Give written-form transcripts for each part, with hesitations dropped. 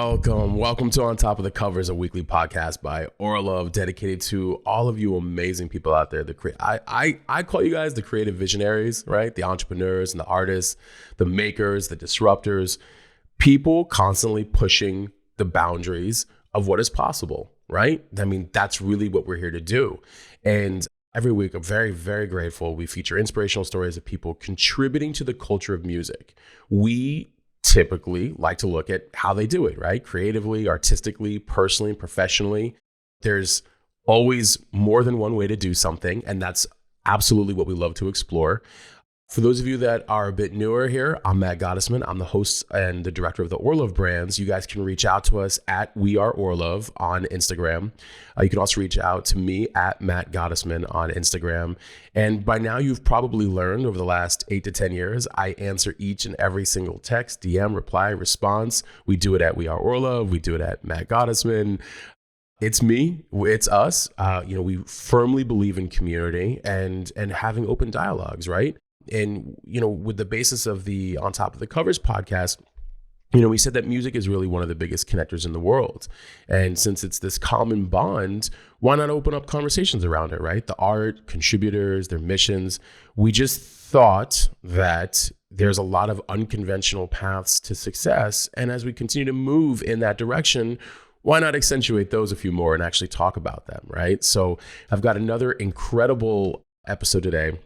Welcome to On Top of the Covers, a weekly podcast by Orlove, dedicated to all of you amazing people out there. I call you guys the creative visionaries, right? The entrepreneurs and the artists, the makers, the disruptors, people constantly pushing the boundaries of what is possible, right? I mean, that's really what we're here to do. And every week, I'm very, very grateful. We feature inspirational stories of people contributing to the culture of music. We typically like to look at how they do it, right? Creatively, artistically, personally, professionally. There's always more than one way to do something, and that's absolutely what we love to explore. For those of you that are a bit newer here, I'm Matt Gottesman. I'm the host and the director of the Orlove brands. You guys can reach out to us at We Are Orlove on Instagram. You can also reach out to me at Matt Gottesman on Instagram. And by now, you've probably learned over the last 8 to 10 years, I answer each and every single text, DM, reply, response. We do it at We Are Orlove. We do it at Matt Gottesman. It's me, it's us. We firmly believe in community and having open dialogues, right? And, with the basis of the On Top of the Covers podcast, we said that music is really one of the biggest connectors in the world. And since it's this common bond, why not open up conversations around it, right? The art, contributors, their missions. We just thought that there's a lot of unconventional paths to success. And as we continue to move in that direction, why not accentuate those a few more and actually talk about them, right? So I've got another incredible episode today.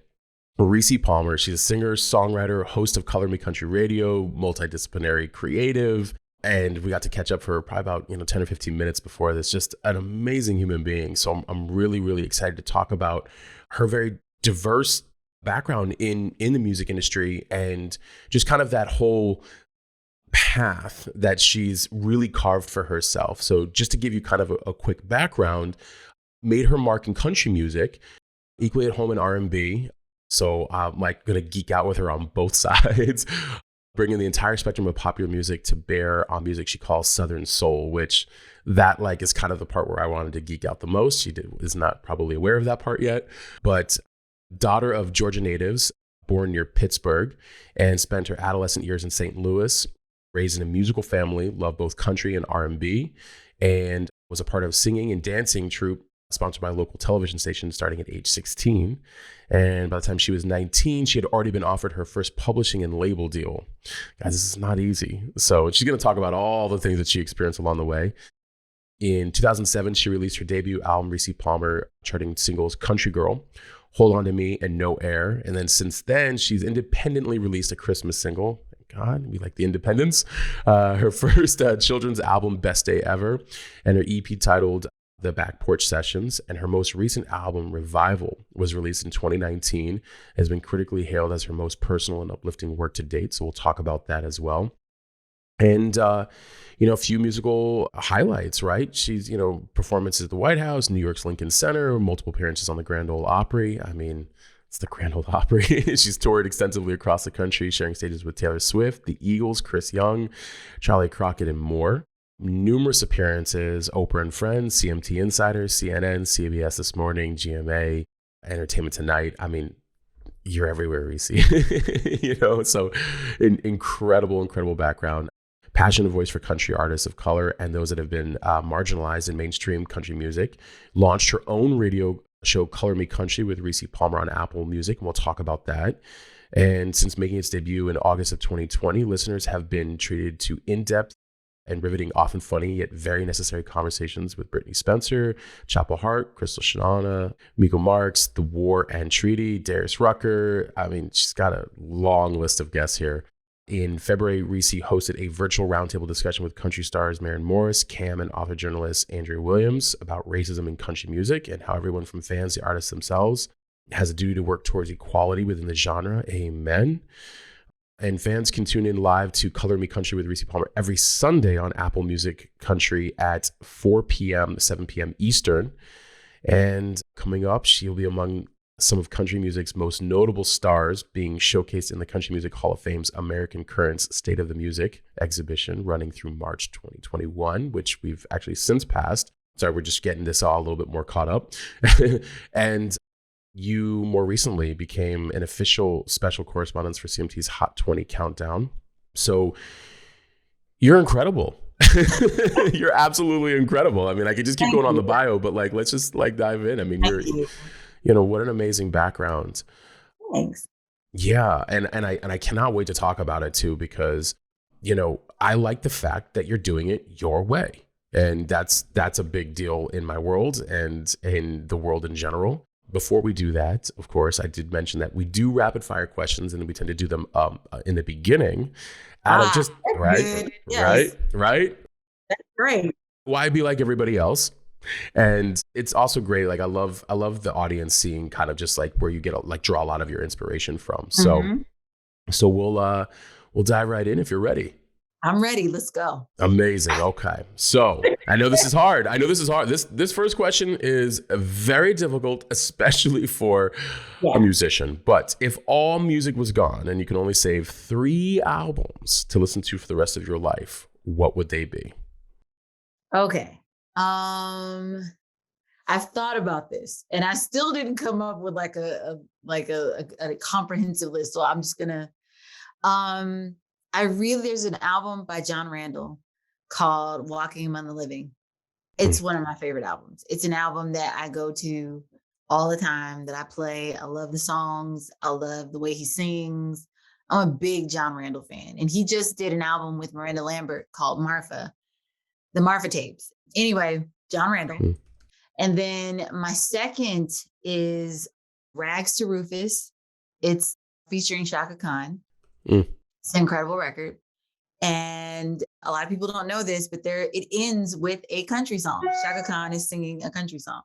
Rissi Palmer, she's a singer, songwriter, host of Color Me Country Radio, multidisciplinary creative, and we got to catch up for probably about 10 or 15 minutes before this. Just an amazing human being. So I'm really, really excited to talk about her very diverse background in the music industry and just kind of that whole path that she's really carved for herself. So just to give you kind of a quick background, made her mark in country music, equally at home in R&B. So I'm going to geek out with her on both sides, bringing the entire spectrum of popular music to bear on music she calls Southern Soul, which that is kind of the part where I wanted to geek out the most. She is not probably aware of that part yet, but daughter of Georgia natives, born near Pittsburgh, and spent her adolescent years in St. Louis, raised in a musical family, loved both country and R&B, and was a part of singing and dancing troupe sponsored by a local television station starting at age 16. And by the time she was 19, she had already been offered her first publishing and label deal. Guys, this is not easy. So she's going to talk about all the things that she experienced along the way. In 2007, she released her debut album, Rissi Palmer, charting singles Country Girl, Hold On To Me, and No Air. And then since then, she's independently released a Christmas single. Thank God, we like the independence. Her first children's album, Best Day Ever, and her EP titled The Back Porch Sessions, and her most recent album, Revival, was released in 2019, has been critically hailed as her most personal and uplifting work to date. So we'll talk about that as well. And, a few musical highlights, right? She's, performances at the White House, New York's Lincoln Center, multiple appearances on the Grand Ole Opry. I mean, it's the Grand Ole Opry. She's toured extensively across the country, sharing stages with Taylor Swift, the Eagles, Chris Young, Charlie Crockett, and more. Numerous appearances, Oprah and Friends, CMT Insider, CNN, CBS This Morning, GMA, Entertainment Tonight. I mean, you're everywhere, Rissi. So incredible background. Passionate voice for country artists of color and those that have been marginalized in mainstream country music. Launched her own radio show, Color Me Country, with Rissi Palmer on Apple Music, and we'll talk about that. And since making its debut in August of 2020, listeners have been treated to in-depth and riveting, often funny, yet very necessary conversations with Brittany Spencer, Chapel Hart, Crystal Shanana, Miko Marks, The War and Treaty, Darius Rucker. I mean, she's got a long list of guests here. In February, Rissi hosted a virtual roundtable discussion with country stars Maren Morris, Cam, and author-journalist Andrea Williams about racism in country music and how everyone from fans to artists themselves has a duty to work towards equality within the genre. Amen. And fans can tune in live to Color Me Country with Rissi Palmer every Sunday on Apple Music Country at 4 p.m. to 7 p.m. Eastern. And coming up, she'll be among some of country music's most notable stars, being showcased in the Country Music Hall of Fame's American Currents State of the Music exhibition running through March 2021, which we've actually since passed. Sorry, we're just getting this all a little bit more caught up. And you more recently became an official special correspondent for CMT's Hot 20 Countdown. So you're incredible. You're absolutely incredible. I mean, I could just keep Thank going on you. the bio, but like, let's just like dive in. I mean, Thank you. what an amazing background. Thanks. Yeah, and I cannot wait to talk about it too, because I like the fact that you're doing it your way. And that's a big deal in my world and in the world in general. Before we do that, of course, I did mention that we do rapid fire questions, and we tend to do them in the beginning out of just That's right, good. right, Yes. right. Great. Why be like everybody else? And it's also great. Like I love the audience seeing kind of just like where you get like draw a lot of your inspiration from. So Mm-hmm. so we'll dive right in if you're ready. I'm ready. Let's go. Amazing. Okay. So I know this is hard. This first question is very difficult, especially for a Yeah. musician. But if all music was gone and you can only save 3 albums to listen to for the rest of your life, what would they be? Okay. I've thought about this, and I still didn't come up with like a comprehensive list. So I'm just gonna. Um, there's an album by John Randall called "Walking Among the Living." It's one of my favorite albums. It's an album that I go to all the time, that I play. I love the songs. I love the way he sings. I'm a big John Randall fan, and he just did an album with Miranda Lambert called Marfa, the Marfa tapes. Anyway, John Randall. Mm. And then my second is Rags to Rufus. It's featuring Shaka Khan. Mm. It's an incredible record. And a lot of people don't know this, but it ends with a country song. Shaka Khan is singing a country song.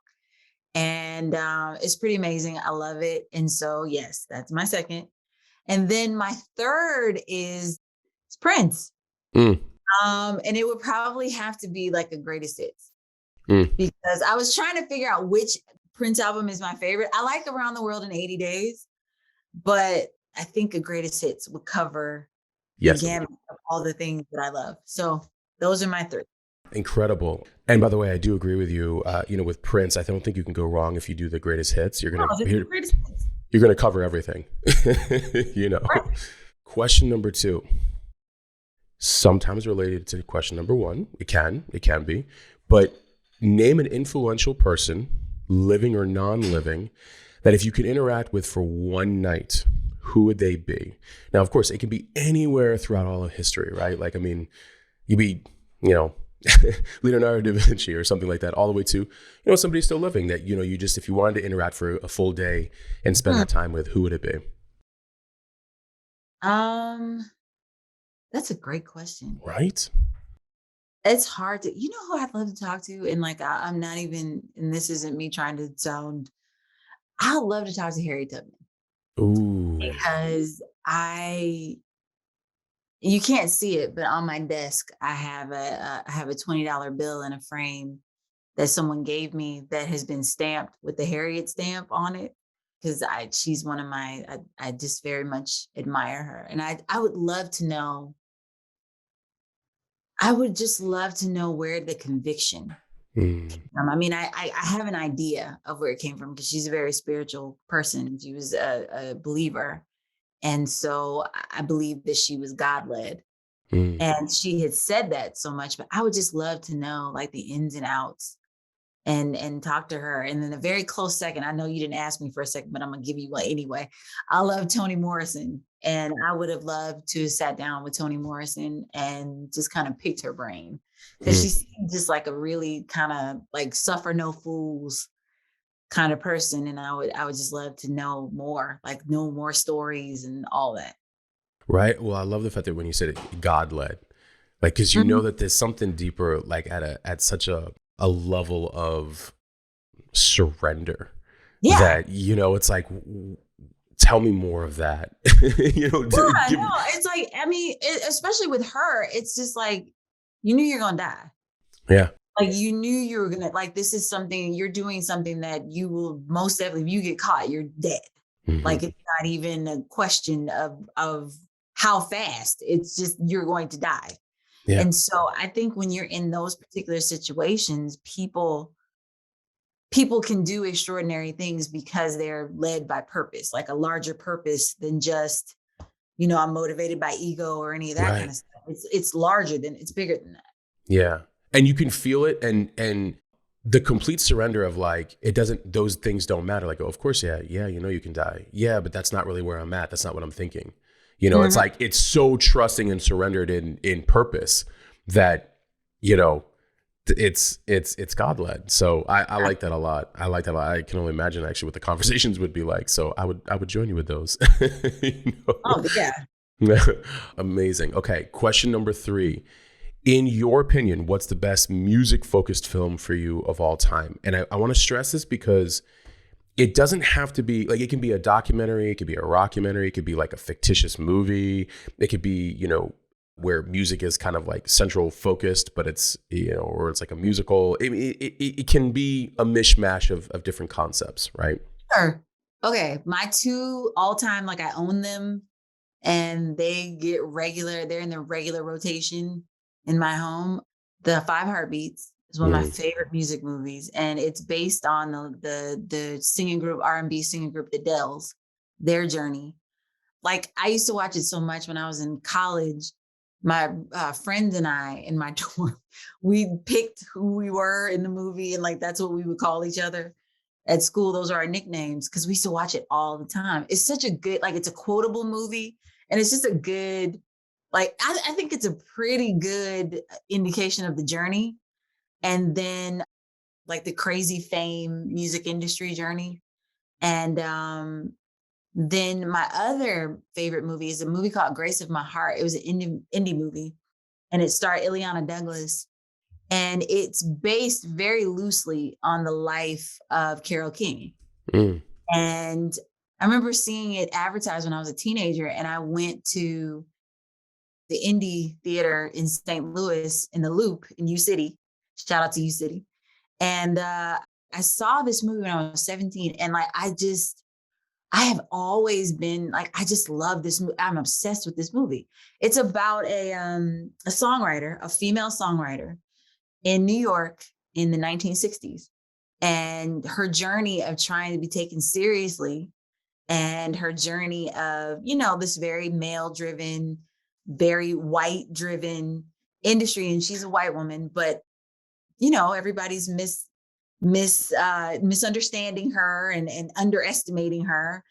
And it's pretty amazing. I love it. And so, yes, that's my second. And then my third is Prince. Mm. And it would probably have to be like a greatest hits. Mm. Because I was trying to figure out which Prince album is my favorite. I like Around the World in 80 Days, but I think a greatest hits would cover the Yes. gamut of all the things that I love. So those are my 3. Incredible. And by the way, I do agree with you. With Prince, I don't think you can go wrong if you do the greatest hits. You're gonna cover everything. Right. Question number 2. Sometimes related to question number 1. It can be. But name an influential person, living or non-living, that if you could interact with for one night, who would they be? Now, of course, it can be anywhere throughout all of history, right? Like, I mean, you'd be, Leonardo da Vinci or something like that, all the way to, somebody still living that, you just, if you wanted to interact for a full day and spend that time with, who would it be? That's a great question. Right? It's hard to, who I'd love to talk to? And like, I'm not even, and this isn't me trying to sound, I'd love to talk to Harry Tubman. Ooh. Because you can't see it, but on my desk, I have a $20 bill in a frame that someone gave me that has been stamped with the Harriet stamp on it. Because she's one of I just very much admire her. And I would love to know, I would just love to know where the conviction came from. I mean, I have an idea of where it came from, because she's a very spiritual person. She was a believer. And so I believe that she was God-led. And she had said that so much, but I would just love to know like the ins and outs and talk to her. And then a very close second, I know you didn't ask me for a second, but I'm gonna give you one anyway. I love Toni Morrison, and I would have loved to have sat down with Toni Morrison and just kind of picked her brain, because she seemed just like a really kind of like suffer no fools kind of person. And I would just love to know more stories and all that. Right. Well, I love the fact that when you said it, God led, like, because that there's something deeper, like at such a level of surrender. Yeah. That, it's like, tell me more of that. It's like, I mean, especially with her, it's just like, you knew you're going to die. Yeah. Like, you knew you were going to, like, this is something, you're doing something that you will most definitely, if you get caught, you're dead. Like, it's not even a question of how fast, it's just, you're going to die. Yeah. And so I think when you're in those particular situations, people can do extraordinary things because they're led by purpose, like a larger purpose than just, I'm motivated by ego or any of that kind of stuff. It's larger than, it's bigger than that. Yeah. And you can feel it, and the complete surrender of like, it doesn't, those things don't matter. Like, oh, of course, yeah, you can die. Yeah, but that's not really where I'm at. That's not what I'm thinking. It's Mhm. like, it's so trusting and surrendered in purpose that, you know, it's God led. So I like that a lot. I like that a lot. I can only imagine actually what the conversations would be like. So I would join you with those. You know? Oh yeah. Amazing. Okay. Question number 3. In your opinion, what's the best music focused film for you of all time? And I want to stress this because it doesn't have to be like, it can be a documentary, it could be a rockumentary, it could be like a fictitious movie, it could be, where music is kind of like central focused, but it's, or it's like a musical. It can be a mishmash of different concepts, right? Sure. Okay. My two all time, like I own them and they get regular, they're in the regular rotation in my home. The Five Heartbeats is one of my Mm, favorite music movies. And it's based on the singing group, R&B singing group, the Dells, their journey. Like I used to watch it so much when I was in college. My friends and I in my dorm, we picked who we were in the movie, and like that's what we would call each other at school. Those are our nicknames because we used to watch it all the time. It's such a good, like it's a quotable movie, and it's just a good, like I think it's a pretty good indication of the journey, and then like the crazy fame music industry journey, and then my other favorite movie is a movie called Grace of My Heart. It was an indie movie, and it starred Ileana Douglas, and it's based very loosely on the life of Carole King. mm, And I remember seeing it advertised when I was a teenager, and I went to the indie theater in St. Louis in the Loop in U City. Shout out to U City. And I saw this movie when I was 17, and like I have always been like, I just love this movie. I'm obsessed with this movie. It's about a songwriter, a female songwriter in New York in the 1960s, and her journey of trying to be taken seriously, and her journey of, this very male driven, very white driven industry. And she's a white woman, but everybody's misunderstanding her and underestimating her,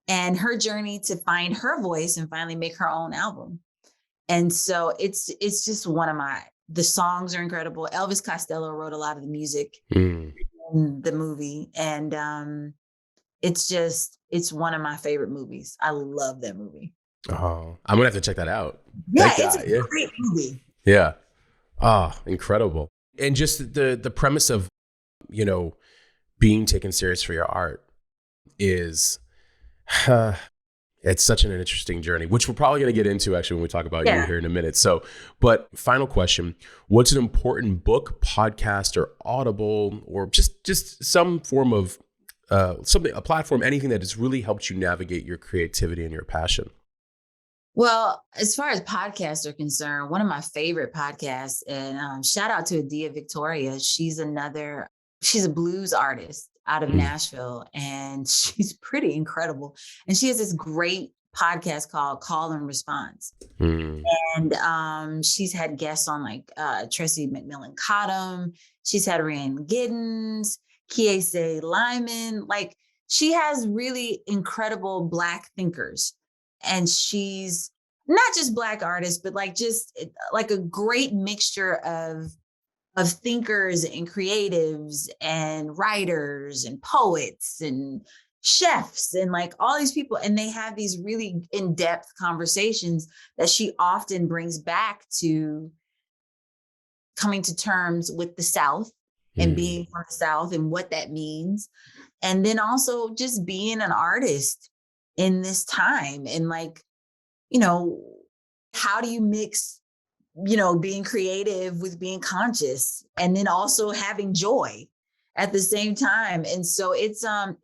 and her journey to find her voice and finally make her own album. And so it's just one of the songs are incredible. Elvis Costello wrote a lot of the music mm. in the movie, and it's one of my favorite movies. I love that movie. Oh, I'm gonna have to check that out. Yeah, Thank it's a God. Yeah. great movie. Yeah. Ah, incredible. And just the premise of, you know, being taken serious for your art is it's such an interesting journey, which we're probably going to get into actually when we talk about you Yeah. here in a minute. So, but final question, what's an important book, podcast, or Audible, or just some form of something, a platform, anything that has really helped you navigate your creativity and your passion? Well, as far as podcasts are concerned, one of my favorite podcasts, and shout out to Adia Victoria. She's a blues artist out of Mm, Nashville, and she's pretty incredible. And she has this great podcast called Call and Response. mm, And she's had guests on like Tracy McMillan Cottom. She's had Rand Giddens, Kiese Lyman. Like she has really incredible Black thinkers. And she's not just Black artists, but like just like a great mixture of thinkers and creatives and writers and poets and chefs and like all these people, and they have these really in-depth conversations that she often brings back to coming to terms with the South and mm. being from the South and what that means, and then also just being an artist in this time, and like, you know how do you mix being creative with being conscious, and then also having joy at the same time. And so it's one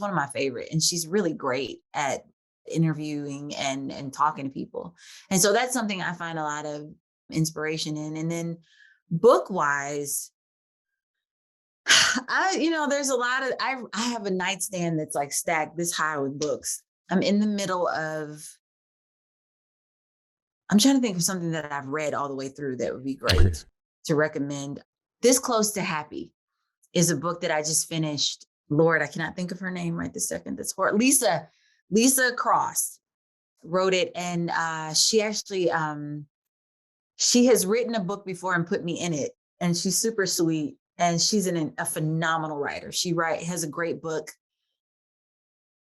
of my favorite, and she's really great at interviewing and talking to people. And so that's something I find a lot of inspiration in. And then book wise, there's a lot of I have a nightstand that's like stacked this high with books. I'm in the middle of I'm trying to think of something that I've read all the way through that would be great. to recommend. This Close to Happy is a book that I just finished. Lord, I cannot think of her name right this second. That's horrible. Lisa Cross wrote it. And she actually, she has written a book before and put me in it. And she's super sweet. And she's a phenomenal writer. She has a great book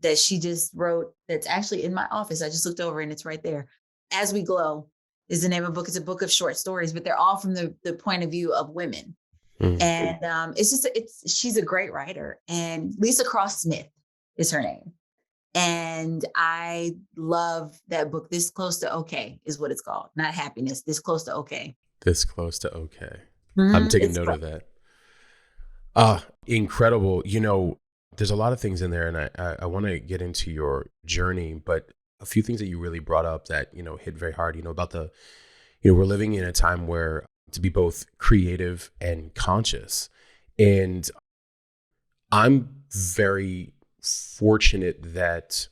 that she just wrote that's actually in my office. I just looked over and it's right there. As We Glow is the name of the book. It's a book of short stories, but they're all from the point of view of women. And she's a great writer. And Lisa Cross Smith is her name. And I love that book. This Close to Okay is what it's called. Not Happiness. This Close to Okay. This Close to Okay. I'm taking note of that. Incredible. There's a lot of things in there, and I want to get into your journey, but a few things that you really brought up that, hit very hard, about we're living in a time where to be both creative and conscious. And I'm very fortunate that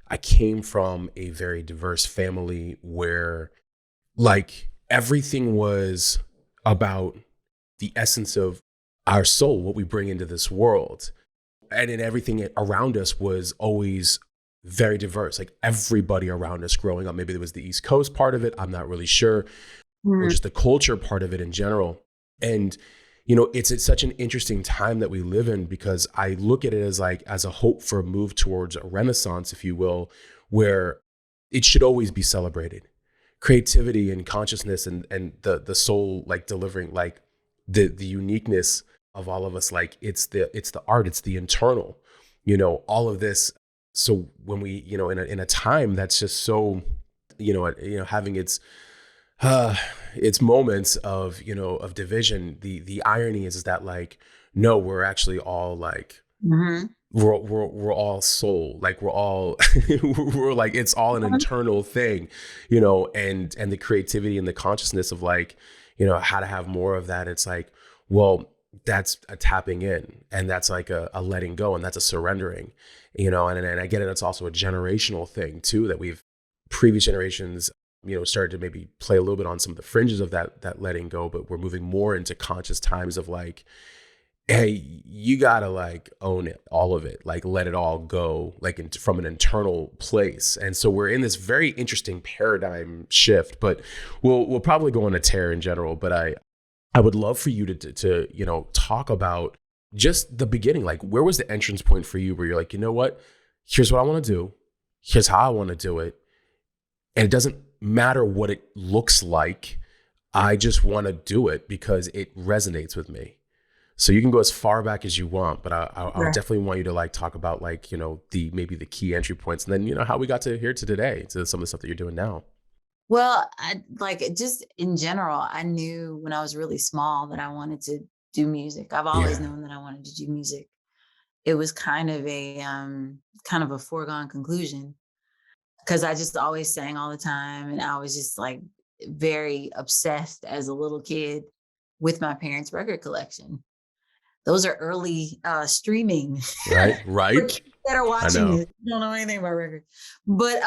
I came from a very diverse family where everything was about the essence of our soul, what we bring into this world. And then everything around us was always very diverse. Like everybody around us growing up, maybe there was the East Coast part of it, I'm not really sure, or just the culture part of it in general. And, it's such an interesting time that we live in, because I look at it as a hope for a move towards a renaissance, if you will, where it should always be celebrated. Creativity and consciousness and the soul, delivering the uniqueness of all of us. It's the art, it's the internal, all of this. So when we, in a time that's just so, having its moments of, of division, the irony is that no, we're actually all we're all soul, we're all we're it's all an internal thing, and the creativity and the consciousness of how to have more of that. It's well, that's a tapping in, and that's a letting go, and that's a surrendering, and I get it. It's also a generational thing too, that previous generations, started to maybe play a little bit on some of the fringes of that letting go, but we're moving more into conscious times of hey, you gotta own it, all of it, let it all go, from an internal place. And so we're in this very interesting paradigm shift, but we'll probably go on a tear in general. But I would love for you to talk about just the beginning. Where was the entrance point for you where you're you know what, here's what I want to do, here's how I want to do it, and it doesn't matter what it looks like, I just want to do it because it resonates with me. So you can go as far back as you want, but I definitely want you to talk about maybe the key entry points, and then how we got to here to today, to some of the stuff that you're doing now. Well, I just in general, I knew when I was really small that I wanted to do music. I've always known that I wanted to do music. It was kind of a foregone conclusion, because I just always sang all the time, and I was just very obsessed as a little kid with my parents' record collection. Those are early streaming. Right. For kids that are watching this, you don't know anything about records. But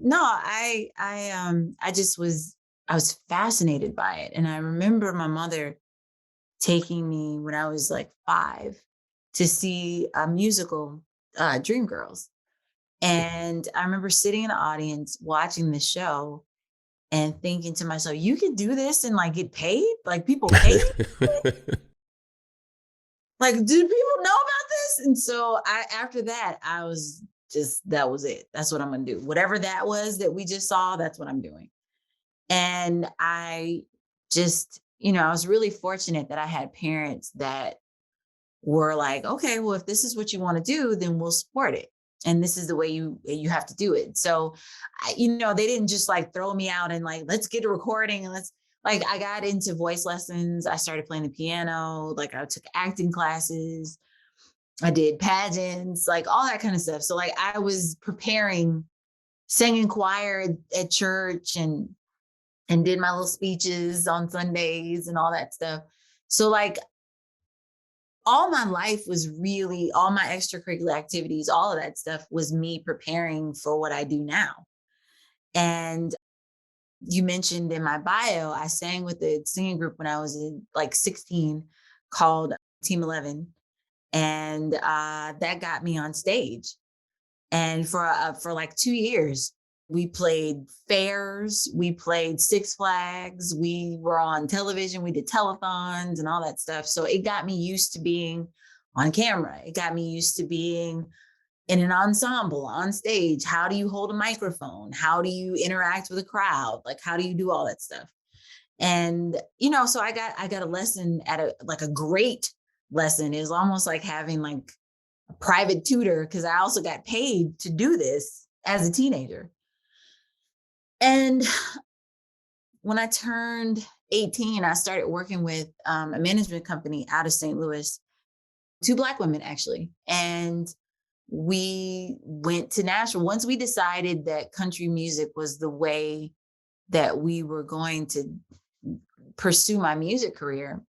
no, I was fascinated by it. And I remember my mother taking me when I was 5 to see a musical, Dreamgirls. And I remember sitting in the audience watching the show and thinking to myself, you could do this and get paid? People pay you? Do people know about this? And so after that, I was that was it. That's what I'm going to do. Whatever that was that we just saw, that's what I'm doing. And I just, I was really fortunate that I had parents that were okay, well, if this is what you want to do, then we'll support it. And this is the way you have to do it. So, they didn't just throw me out and let's get a recording and let's, I got into voice lessons. I started playing the piano. I took acting classes. I did pageants, all that kind of stuff. So I was preparing, sang in choir at church and did my little speeches on Sundays and all that stuff. So all my life was really, all my extracurricular activities, all of that stuff was me preparing for what I do now. And you mentioned in my bio, I sang with a singing group when I was like 16 called Team 11. And that got me on stage. And for like 2 years, we played fairs, we played Six Flags, we were on television, we did telethons and all that stuff. So it got me used to being on camera. It got me used to being in an ensemble on stage. How do you hold a microphone? How do you interact with a crowd? Like, how do you do all that stuff? And, so I got a lesson at a great lesson. It was almost like having like a private tutor, because I also got paid to do this as a teenager. And when I turned 18, I started working with a management company out of St. Louis, two Black women actually. And we went to Nashville. Once we decided that country music was the way that we were going to pursue my music career.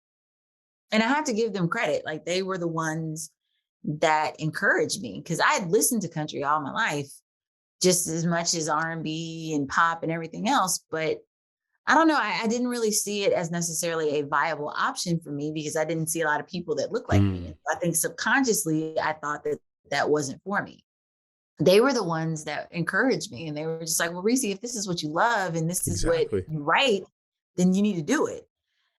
And I have to give them credit. Like, they were the ones that encouraged me, because I had listened to country all my life, just as much as R&B and pop and everything else. But I don't know, I didn't really see it as necessarily a viable option for me, because I didn't see a lot of people that looked like me. And I think subconsciously, I thought that that wasn't for me. They were the ones that encouraged me. And they were just like, well, Rissi, if this is what you love and this is what Exactly. you write, then you need to do it.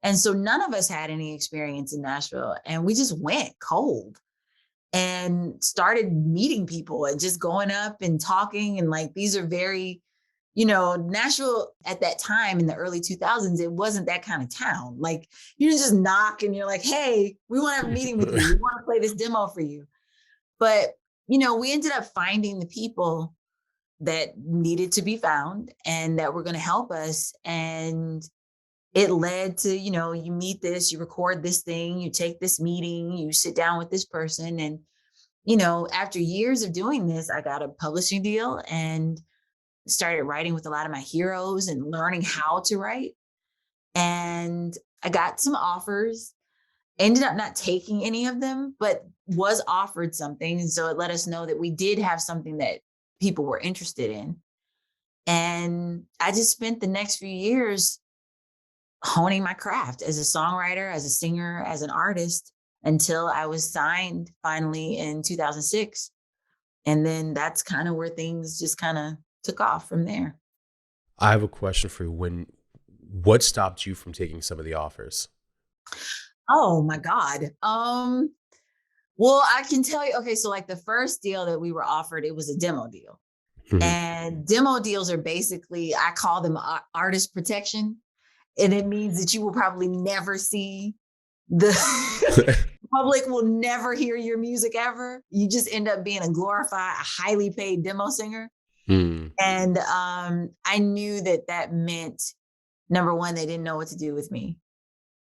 And so none of us had any experience in Nashville, and we just went cold and started meeting people and just going up and talking. And like, these are very, Nashville at that time in the early 2000s, it wasn't that kind of town. Like, you didn't just knock and you're like, hey, we want to have a meeting with you. We want to play this demo for you. But, we ended up finding the people that needed to be found and that were going to help us. And it led to, you meet this, you record this thing, you take this meeting, you sit down with this person. And, after years of doing this, I got a publishing deal and started writing with a lot of my heroes and learning how to write. And I got some offers, ended up not taking any of them, but was offered something. And so it let us know that we did have something that people were interested in. And I just spent the next few years honing my craft as a songwriter, as a singer, as an artist, until I was signed finally in 2006. And then that's kind of where things just kind of took off from there. I have a question for you. What stopped you from taking some of the offers? Oh my God. Well, I can tell you, okay, so like the first deal that we were offered, it was a demo deal. Mm-hmm. And demo deals are basically, I call them artist protection. And it means that you will probably never see the public will never hear your music ever. You just end up being a highly paid demo singer. And I knew that meant, number one, they didn't know what to do with me.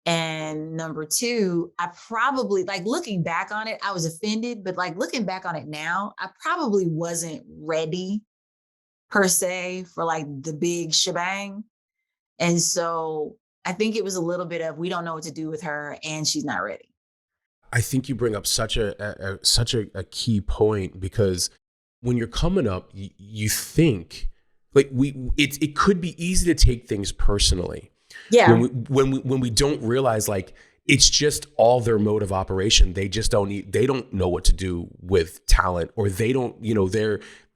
And number two, I probably, like, looking back on it, I was offended, but like looking back on it now, I probably wasn't ready per se for like the big shebang. And so I think it was a little bit of, we don't know what to do with her and she's not ready. I think you bring up such a key point, because when you're coming up, you think like it could be easy to take things personally. Yeah. When we don't realize, like, it's just all their mode of operation. They just they don't know what to do with talent, or they don't,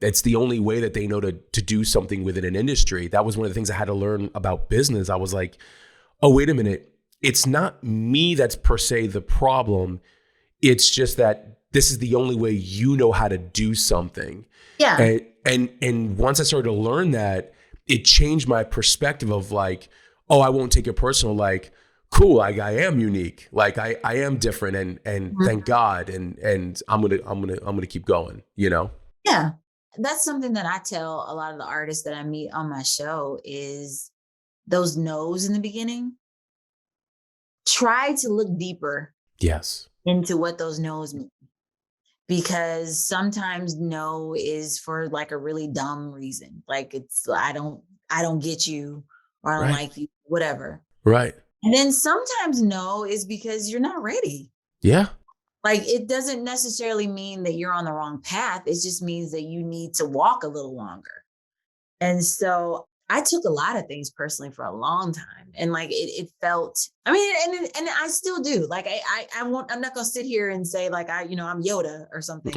that's the only way that they know to do something within an industry. That was one of the things I had to learn about business. I was like, oh, wait a minute. It's not me that's per se the problem. It's just that this is the only way you know how to do something. Yeah. And once I started to learn that, it changed my perspective of like, oh, I won't take it personal. Like, cool, like I am unique. Like I am different, and Mm-hmm. Thank God. And I'm gonna keep going, Yeah. That's something that I tell a lot of the artists that I meet on my show is those no's in the beginning. Try to look deeper. Yes. Into what those no's mean. Because sometimes no is for like a really dumb reason. Like, it's, I don't get you, or I don't like you, whatever. Right. And then sometimes no is because you're not ready. Yeah. Like, it doesn't necessarily mean that you're on the wrong path. It just means that you need to walk a little longer. And so I took a lot of things personally for a long time. And like it felt, I mean, and I still do. Like I won't, I'm not gonna sit here and say like I'm Yoda or something.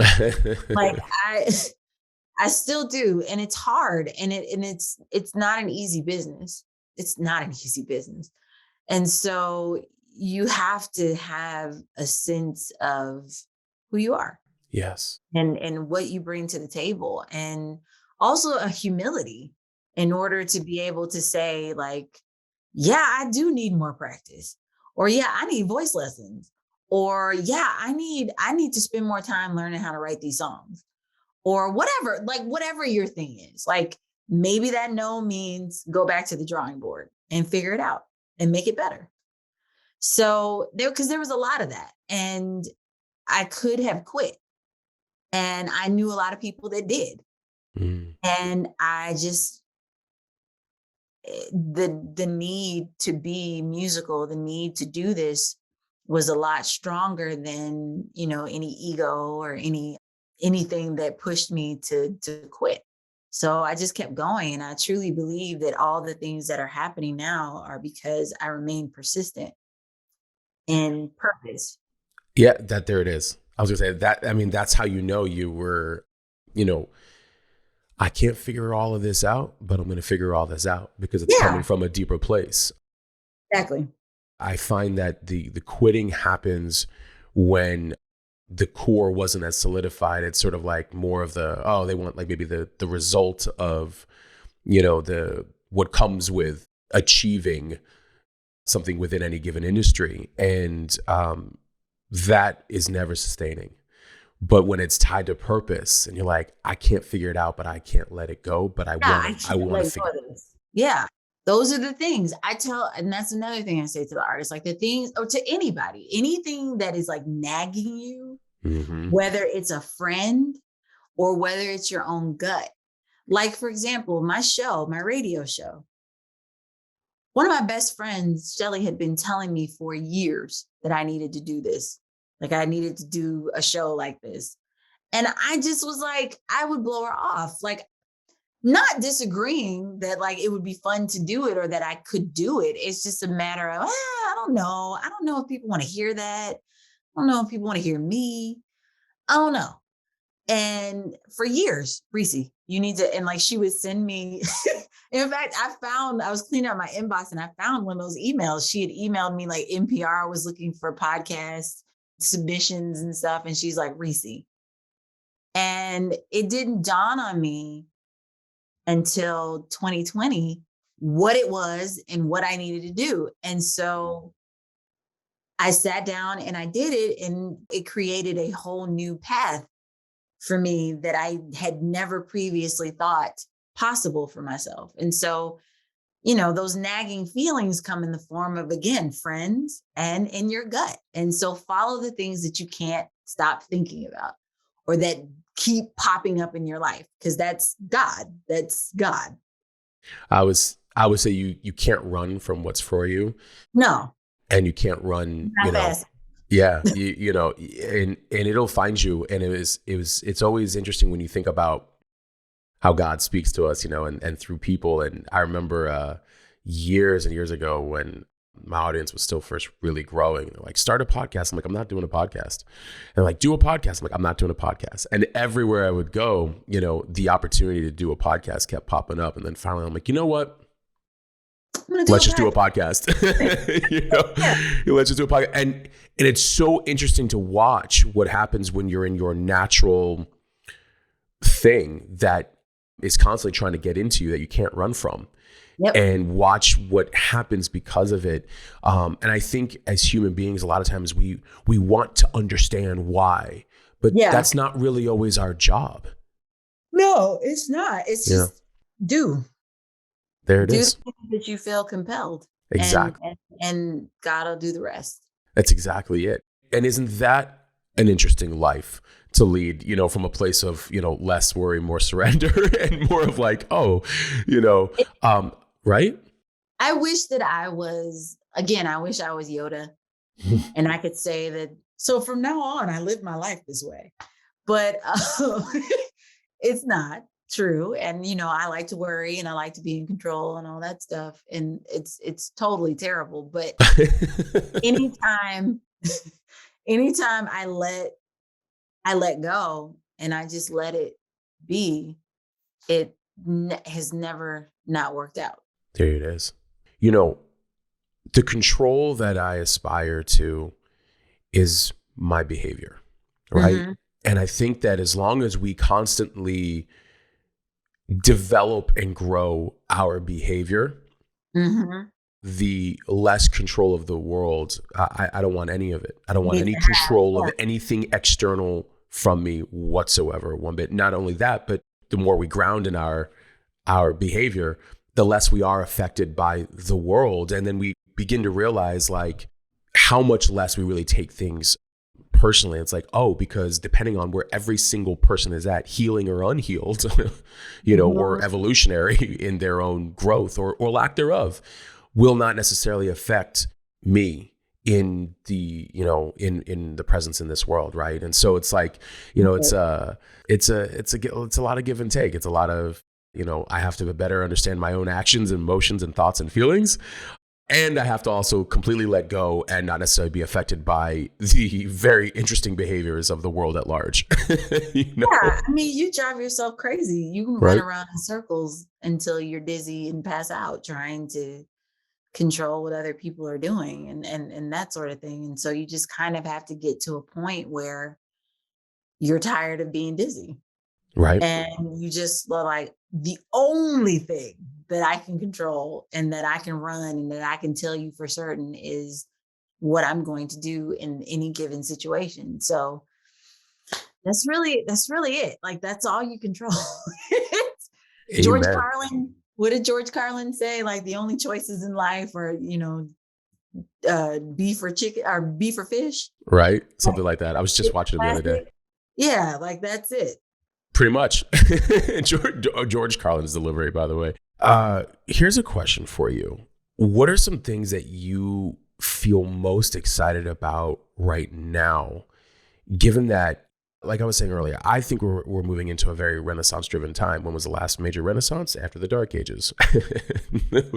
Like I still do. And it's hard. And it's not an easy business. It's not an easy business. And so you have to have a sense of who you are. Yes. And what you bring to the table, and also a humility in order to be able to say like, yeah, I do need more practice, or yeah, I need voice lessons, or yeah, I need to spend more time learning how to write these songs, or whatever, like whatever your thing is. Like maybe that no means go back to the drawing board and figure it out and make it better. So because there was a lot of that, and I could have quit. And I knew a lot of people that did. Mm. And I just the need to be musical, the need to do this was a lot stronger than, any ego or anything that pushed me to quit. So I just kept going. And I truly believe that all the things that are happening now are because I remain persistent in purpose. Yeah, there it is. I was gonna say that. I mean, that's how you were, you know, I can't figure all of this out, but I'm going to figure all this out because it's coming Yeah, from a deeper place. exactly. I find that the quitting happens when the core wasn't as solidified. It's sort of like more of they want like maybe the result of, the what comes with achieving something within any given industry. And that is never sustaining. But when it's tied to purpose and you're like, I can't figure it out, but I can't let it go. But I Yeah, want I to, I can't want to let go figure. of this. Yeah. Those are the things I tell. And that's another thing I say to the artist, like the things, or to anybody, anything that is like nagging you, Mm-hmm. whether it's a friend or whether it's your own gut. Like, for example, my radio show, one of my best friends, Shelly, had been telling me for years that I needed to do this. Like I needed to do a show like this. And I just was like, I would blow her off. Like, not disagreeing that like it would be fun to do it or that I could do it. It's just a matter of, I don't know. I don't know if people want to hear that. I don't know if people want to hear me. I don't know. And for years, Rissi, you need to, and like she would send me, in fact, I was cleaning out my inbox and I found one of those emails. She had emailed me like NPR was looking for podcast submissions and stuff. And she's like, Rissi. And it didn't dawn on me until 2020 what it was and what I needed to do. And so I sat down and I did it, and it created a whole new path for me that I had never previously thought possible for myself. And so, those nagging feelings come in the form of, again, friends and in your gut. And so follow the things that you can't stop thinking about or that keep popping up in your life, because that's God. That's God. I would say you can't run from what's for you, No, and you can't run, not fast. yeah, and it'll find you. And it's always interesting when you think about how God speaks to us, and through people. And I remember years and years ago when my audience was still first really growing. They're like, start a podcast. I'm like, I'm not doing a podcast. And they're like, do a podcast. I'm like, I'm not doing a podcast. And everywhere I would go, the opportunity to do a podcast kept popping up. And then finally I'm like, you know what? Let's just do a podcast. Yeah. Let's just do a podcast. And it's so interesting to watch what happens when you're in your natural thing that is constantly trying to get into you that you can't run from. Yep. And watch what happens because of it. And I think as human beings, a lot of times we want to understand why, but that's not really always our job. No, it's not. It's just do. There it is. Do the things that you feel compelled. Exactly. And God will do the rest. That's exactly it. And isn't that an interesting life to lead, from a place of, less worry, more surrender, and more of like, right? I wish that I was Yoda and I could say that. So from now on, I live my life this way, but it's not. True. And I like to worry and I like to be in control and all that stuff. And it's totally terrible. But anytime anytime I let go and I just let it be, it has never not worked out. There it is. The control that I aspire to is my behavior, right? Mm-hmm. And I think that as long as we constantly develop and grow our behavior, Mm-hmm. the less control of the world. I don't want any of it. I don't want Need any to have, control yeah. of anything external from me whatsoever. One bit. Not only that, but the more we ground in our behavior, the less we are affected by the world. And then we begin to realize like how much less we really take things personally. It's like, oh, because depending on where every single person is at, healing or unhealed, or Mhm. evolutionary in their own growth or lack thereof, will not necessarily affect me in the in the presence in this world, right? And so it's like, it's a lot of give and take. It's a lot of, I have to better understand my own actions and emotions and thoughts and feelings. And I have to also completely let go and not necessarily be affected by the very interesting behaviors of the world at large. Yeah, I mean, you drive yourself crazy. You can run Right? around in circles until you're dizzy and pass out trying to control what other people are doing and that sort of thing. And so you just kind of have to get to a point where you're tired of being dizzy. Right? And you just are like, the only thing that I can control and that I can run and that I can tell you for certain is what I'm going to do in any given situation. So that's really it. Like that's all you control. George Amen. Carlin, what did George Carlin say? Like the only choices in life are, beef or chicken or beef or fish. Right? Like, Something like that. I was just it's watching it the other day. classic. Yeah, like that's it. Pretty much. George Carlin's delivery, by the way. Here's a question for you. What are some things that you feel most excited about right now, given that, like I was saying earlier, I think we're moving into a very Renaissance-driven time. When was the last major Renaissance? After the Dark Ages.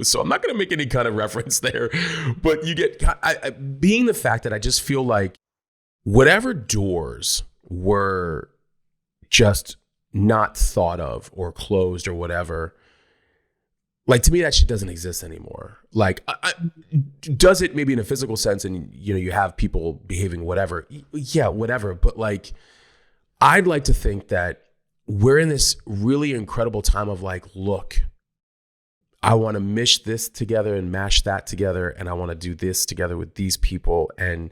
So I'm not going to make any kind of reference there, but you get, being the fact that I just feel like whatever doors were just not thought of or closed or whatever, like to me that shit doesn't exist anymore. Like does it maybe in a physical sense, and you have people behaving whatever, yeah, whatever, but like I'd like to think that we're in this really incredible time of like, look, I want to mish this together and mash that together, and I want to do this together with these people, and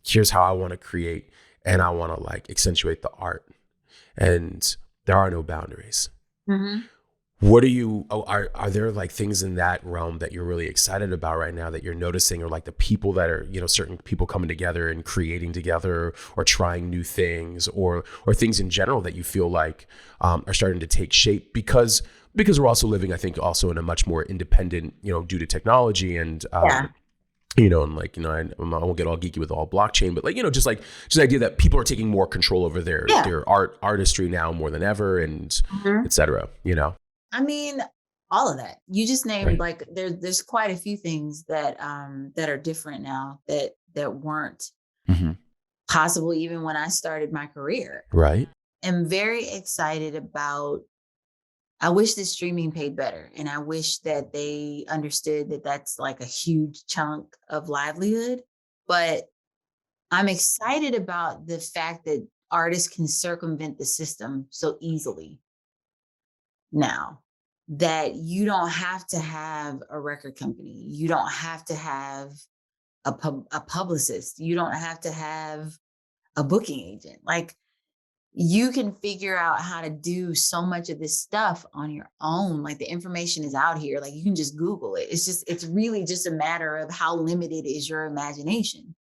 here's how I want to create, and I want to like accentuate the art, and there are no boundaries. Mhm. What are there like things in that realm that you're really excited about right now that you're noticing, or like the people that are, certain people coming together and creating together or trying new things, or things in general that you feel like are starting to take shape because we're also living, I think, also in a much more independent, due to technology and Yeah. and like, I won't get all geeky with all blockchain, but like, just the idea that people are taking more control over Yeah. their artistry now more than ever, and Mhm. et cetera. I mean, all of that. You just named Right. like there's quite a few things that are different now that weren't Mm-hmm. possible even when I started my career. Right. I'm very excited about I wish that streaming paid better and I wish that they understood that that's like a huge chunk of livelihood, but I'm excited about the fact that artists can circumvent the system so easily now that you don't have to have a record company. You don't have to have a publicist. You don't have to have a booking agent. Like you can figure out how to do so much of this stuff on your own. Like the information is out here. Like you can just Google it. It's really just a matter of how limited is your imagination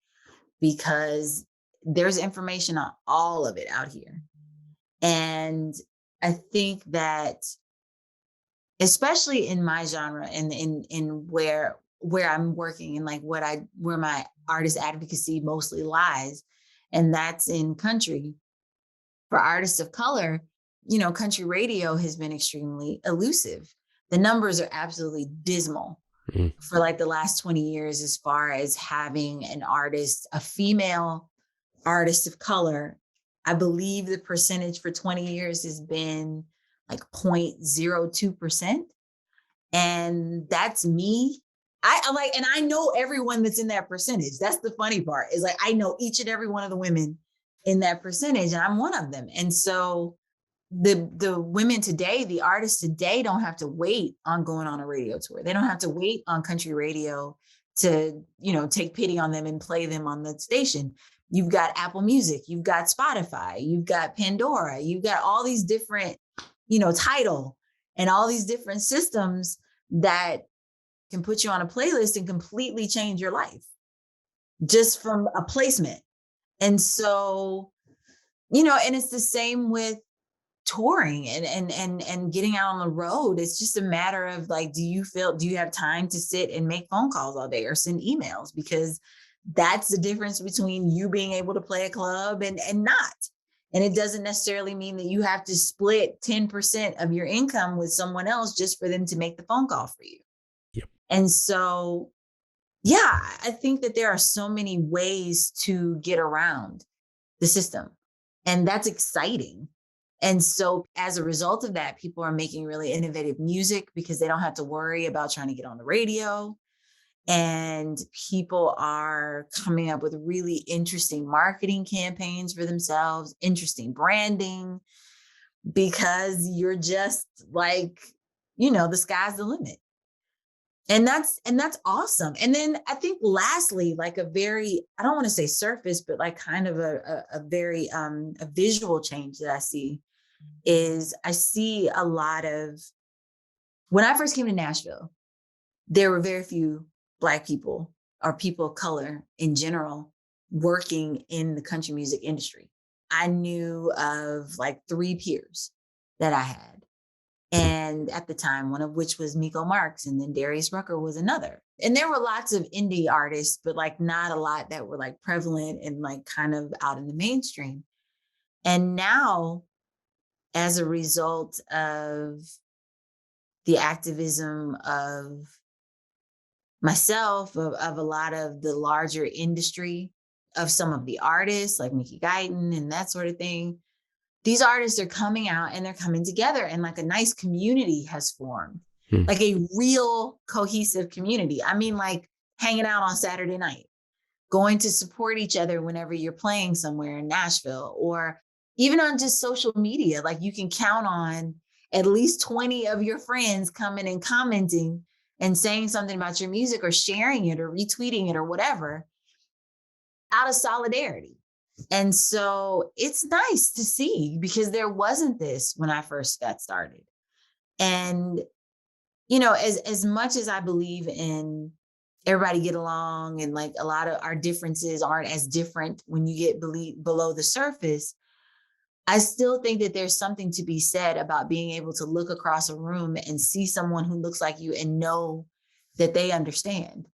because there's information on all of it out here. And I think that especially in my genre and in where I'm working and like where my artist advocacy mostly lies, and that's in country for artists of color. country radio has been extremely elusive. The numbers are absolutely dismal for like the last 20 years as far as having an artist, a female artist of color. I believe the percentage for 20 years has been like 0.02%. And that's me. I like, and I know everyone that's in that percentage. That's the funny part, is like, I know each and every one of the women in that percentage, and I'm one of them. And so the women today, the artists today, don't have to wait on going on a radio tour. They don't have to wait on country radio to, take pity on them and play them on the station. You've got Apple Music, you've got Spotify, you've got Pandora, you've got all these different, Tidal, and all these different systems that can put you on a playlist and completely change your life just from a placement. And so, and it's the same with touring and getting out on the road. It's just a matter of like, do you have time to sit and make phone calls all day or send emails? Because that's the difference between you being able to play a club and not. And it doesn't necessarily mean that you have to split 10% of your income with someone else just for them to make the phone call for you. Yep. And so, yeah, I think that there are so many ways to get around the system, and that's exciting. And so as a result of that, people are making really innovative music because they don't have to worry about trying to get on the radio. And people are coming up with really interesting marketing campaigns for themselves, interesting branding, because you're just like, the sky's the limit. And that's awesome. And then I think lastly, like a very, I don't want to say surface, but like kind of a very a visual change that I see is I see a lot of, when I first came to Nashville, there were very few Black people or people of color in general working in the country music industry. I knew of like 3 peers that I had. And at the time, one of which was Miko Marks, and then Darius Rucker was another. And there were lots of indie artists, but like not a lot that were like prevalent and like kind of out in the mainstream. And now, as a result of the activism of myself, of a lot of the larger industry, of some of the artists like Mickey Guyton and that sort of thing, these artists are coming out and they're coming together, and like a nice community has formed, like a real cohesive community. I mean, like hanging out on Saturday night, going to support each other whenever you're playing somewhere in Nashville, or even on just social media. Like you can count on at least 20 of your friends coming and commenting and saying something about your music or sharing it or retweeting it or whatever out of solidarity. And so it's nice to see, because there wasn't this when I first got started. And, as much as I believe in everybody get along, and like a lot of our differences aren't as different when you get below the surface, I still think that there's something to be said about being able to look across a room and see someone who looks like you and know that they understand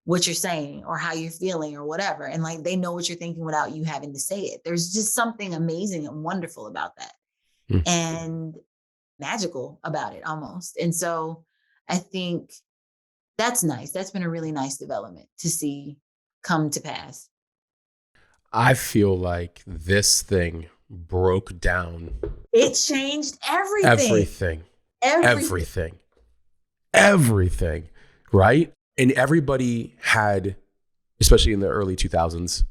what you're saying or how you're feeling or whatever. And like, they know what you're thinking without you having to say it. There's just something amazing and wonderful about that and magical about it almost. And so I think that's nice. That's been a really nice development to see come to pass. I feel like this thing broke down. It changed everything. Everything. Right? And everybody had, especially in the early 2000s,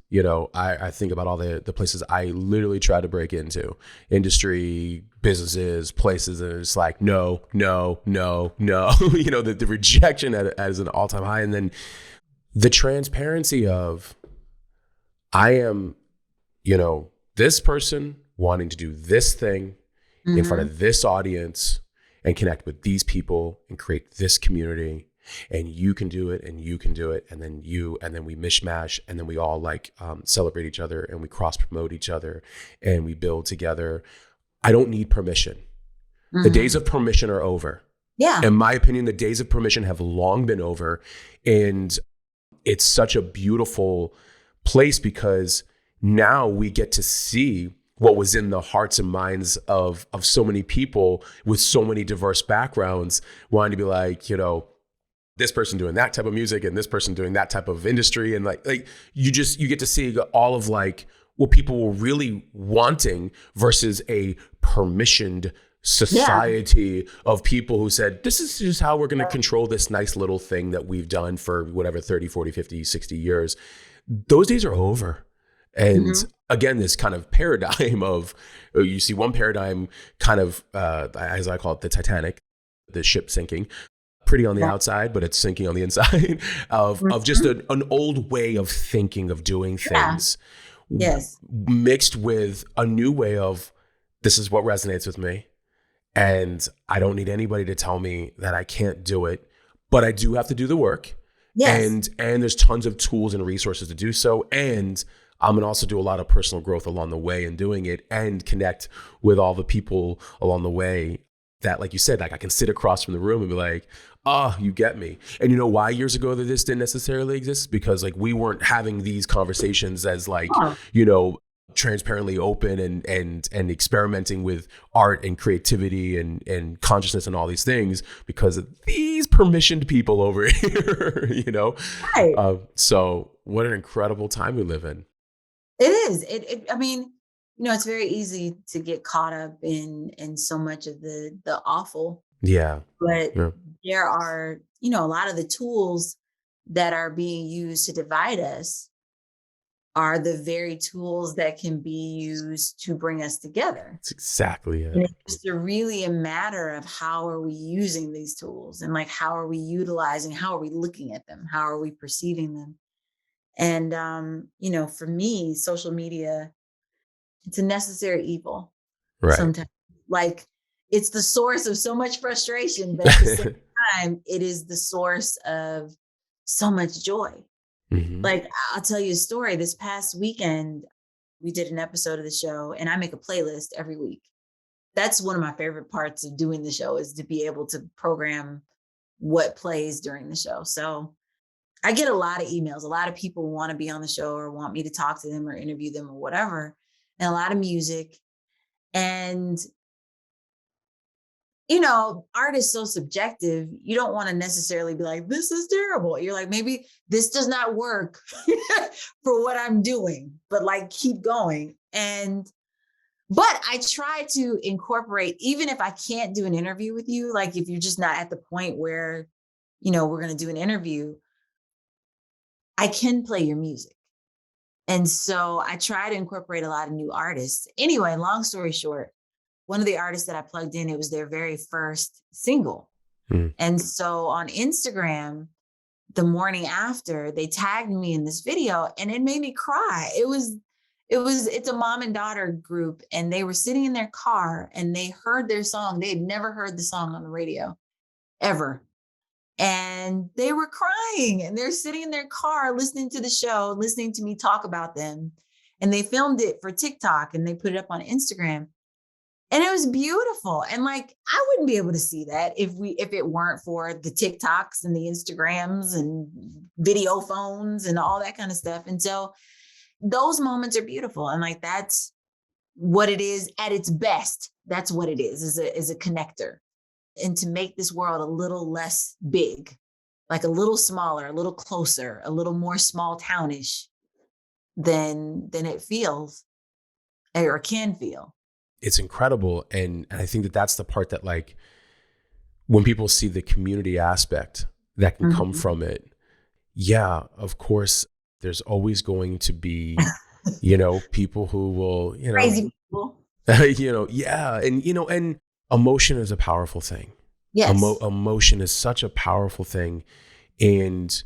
I think about all the places I literally tried to break into, industry, businesses, places, and it's like, no, the rejection as an all-time high. And then the transparency of, I am, this person wanting to do this thing in front of this audience and connect with these people and create this community. And you can do it, and you can do it, and then we mishmash, and then we all like celebrate each other, and we cross promote each other, and we build together. I don't need permission. The days of permission are over. Yeah. In my opinion, the days of permission have long been over, and it's such a beautiful place because now we get to see what was in the hearts and minds of so many people with so many diverse backgrounds, wanting to be like, this person doing that type of music and this person doing that type of industry. And like you get to see all of like what people were really wanting versus a permissioned society of people who said, this is just how we're going to control this nice little thing that we've done for whatever, 30, 40, 50, 60 years. Those days are over. And again, this kind of paradigm of, you see one paradigm kind of, as I call it, the Titanic, the ship sinking, pretty on the outside, but it's sinking on the inside of just an old way of thinking, of doing things. Yes. Mixed with a new way of, this is what resonates with me. And I don't need anybody to tell me that I can't do it, but I do have to do the work. Yes. And there's tons of tools and resources to do so. And I'm gonna also do a lot of personal growth along the way in doing it, and connect with all the people along the way that, like you said, like I can sit across from the room and be like, oh, you get me. And you know why years ago that this didn't necessarily exist? Because like we weren't having these conversations as like, transparently open and experimenting with art and creativity and consciousness and all these things because of these permissioned people over here, Right. So what an incredible time we live in. It is. I mean, it's very easy to get caught up in so much of the awful. Yeah. But there are, a lot of the tools that are being used to divide us are the very tools that can be used to bring us together. That's exactly it. And it's really a matter of how are we using these tools, and like, how are we utilizing, how are we looking at them? How are we perceiving them? And, for me, social media, it's a necessary evil. Right. Sometimes, like, it's the source of so much frustration, but at the same time, it is the source of so much joy. Like, I'll tell you a story. This past weekend, we did an episode of the show, and I make a playlist every week. That's one of my favorite parts of doing the show, is to be able to program what plays during the show. So I get a lot of emails. A lot of people want to be on the show or want me to talk to them or interview them or whatever, and a lot of music. And art is so subjective. You don't want to necessarily be like, this is terrible. You're like, maybe this does not work for what I'm doing, but like, keep going. But I try to incorporate, even if I can't do an interview with you, like if you're just not at the point where, we're going to do an interview, I can play your music. And so I try to incorporate a lot of new artists. Anyway, long story short, one of the artists that I plugged in, it was their very first single. And so on Instagram, the morning after, they tagged me in this video and it made me cry. It's a mom and daughter group, and they were sitting in their car and they heard their song. They had never heard the song on the radio ever. And they were crying, and they're sitting in their car listening to the show, listening to me talk about them. And they filmed it for TikTok and they put it up on Instagram. And it was beautiful. And like, I wouldn't be able to see that if it weren't for the TikToks and the Instagrams and video phones and all that kind of stuff. And so those moments are beautiful. And like, that's what it is at its best. That's what it is a connector. And to make this world a little less big, like a little smaller, a little closer, a little more small townish than it feels or can feel. It's incredible. And I think that that's the part that, like, when people see the community aspect that can come from it, yeah, of course, there's always going to be, people who will, crazy people, yeah. And emotion is a powerful thing. Yes. Emotion is such a powerful thing. And,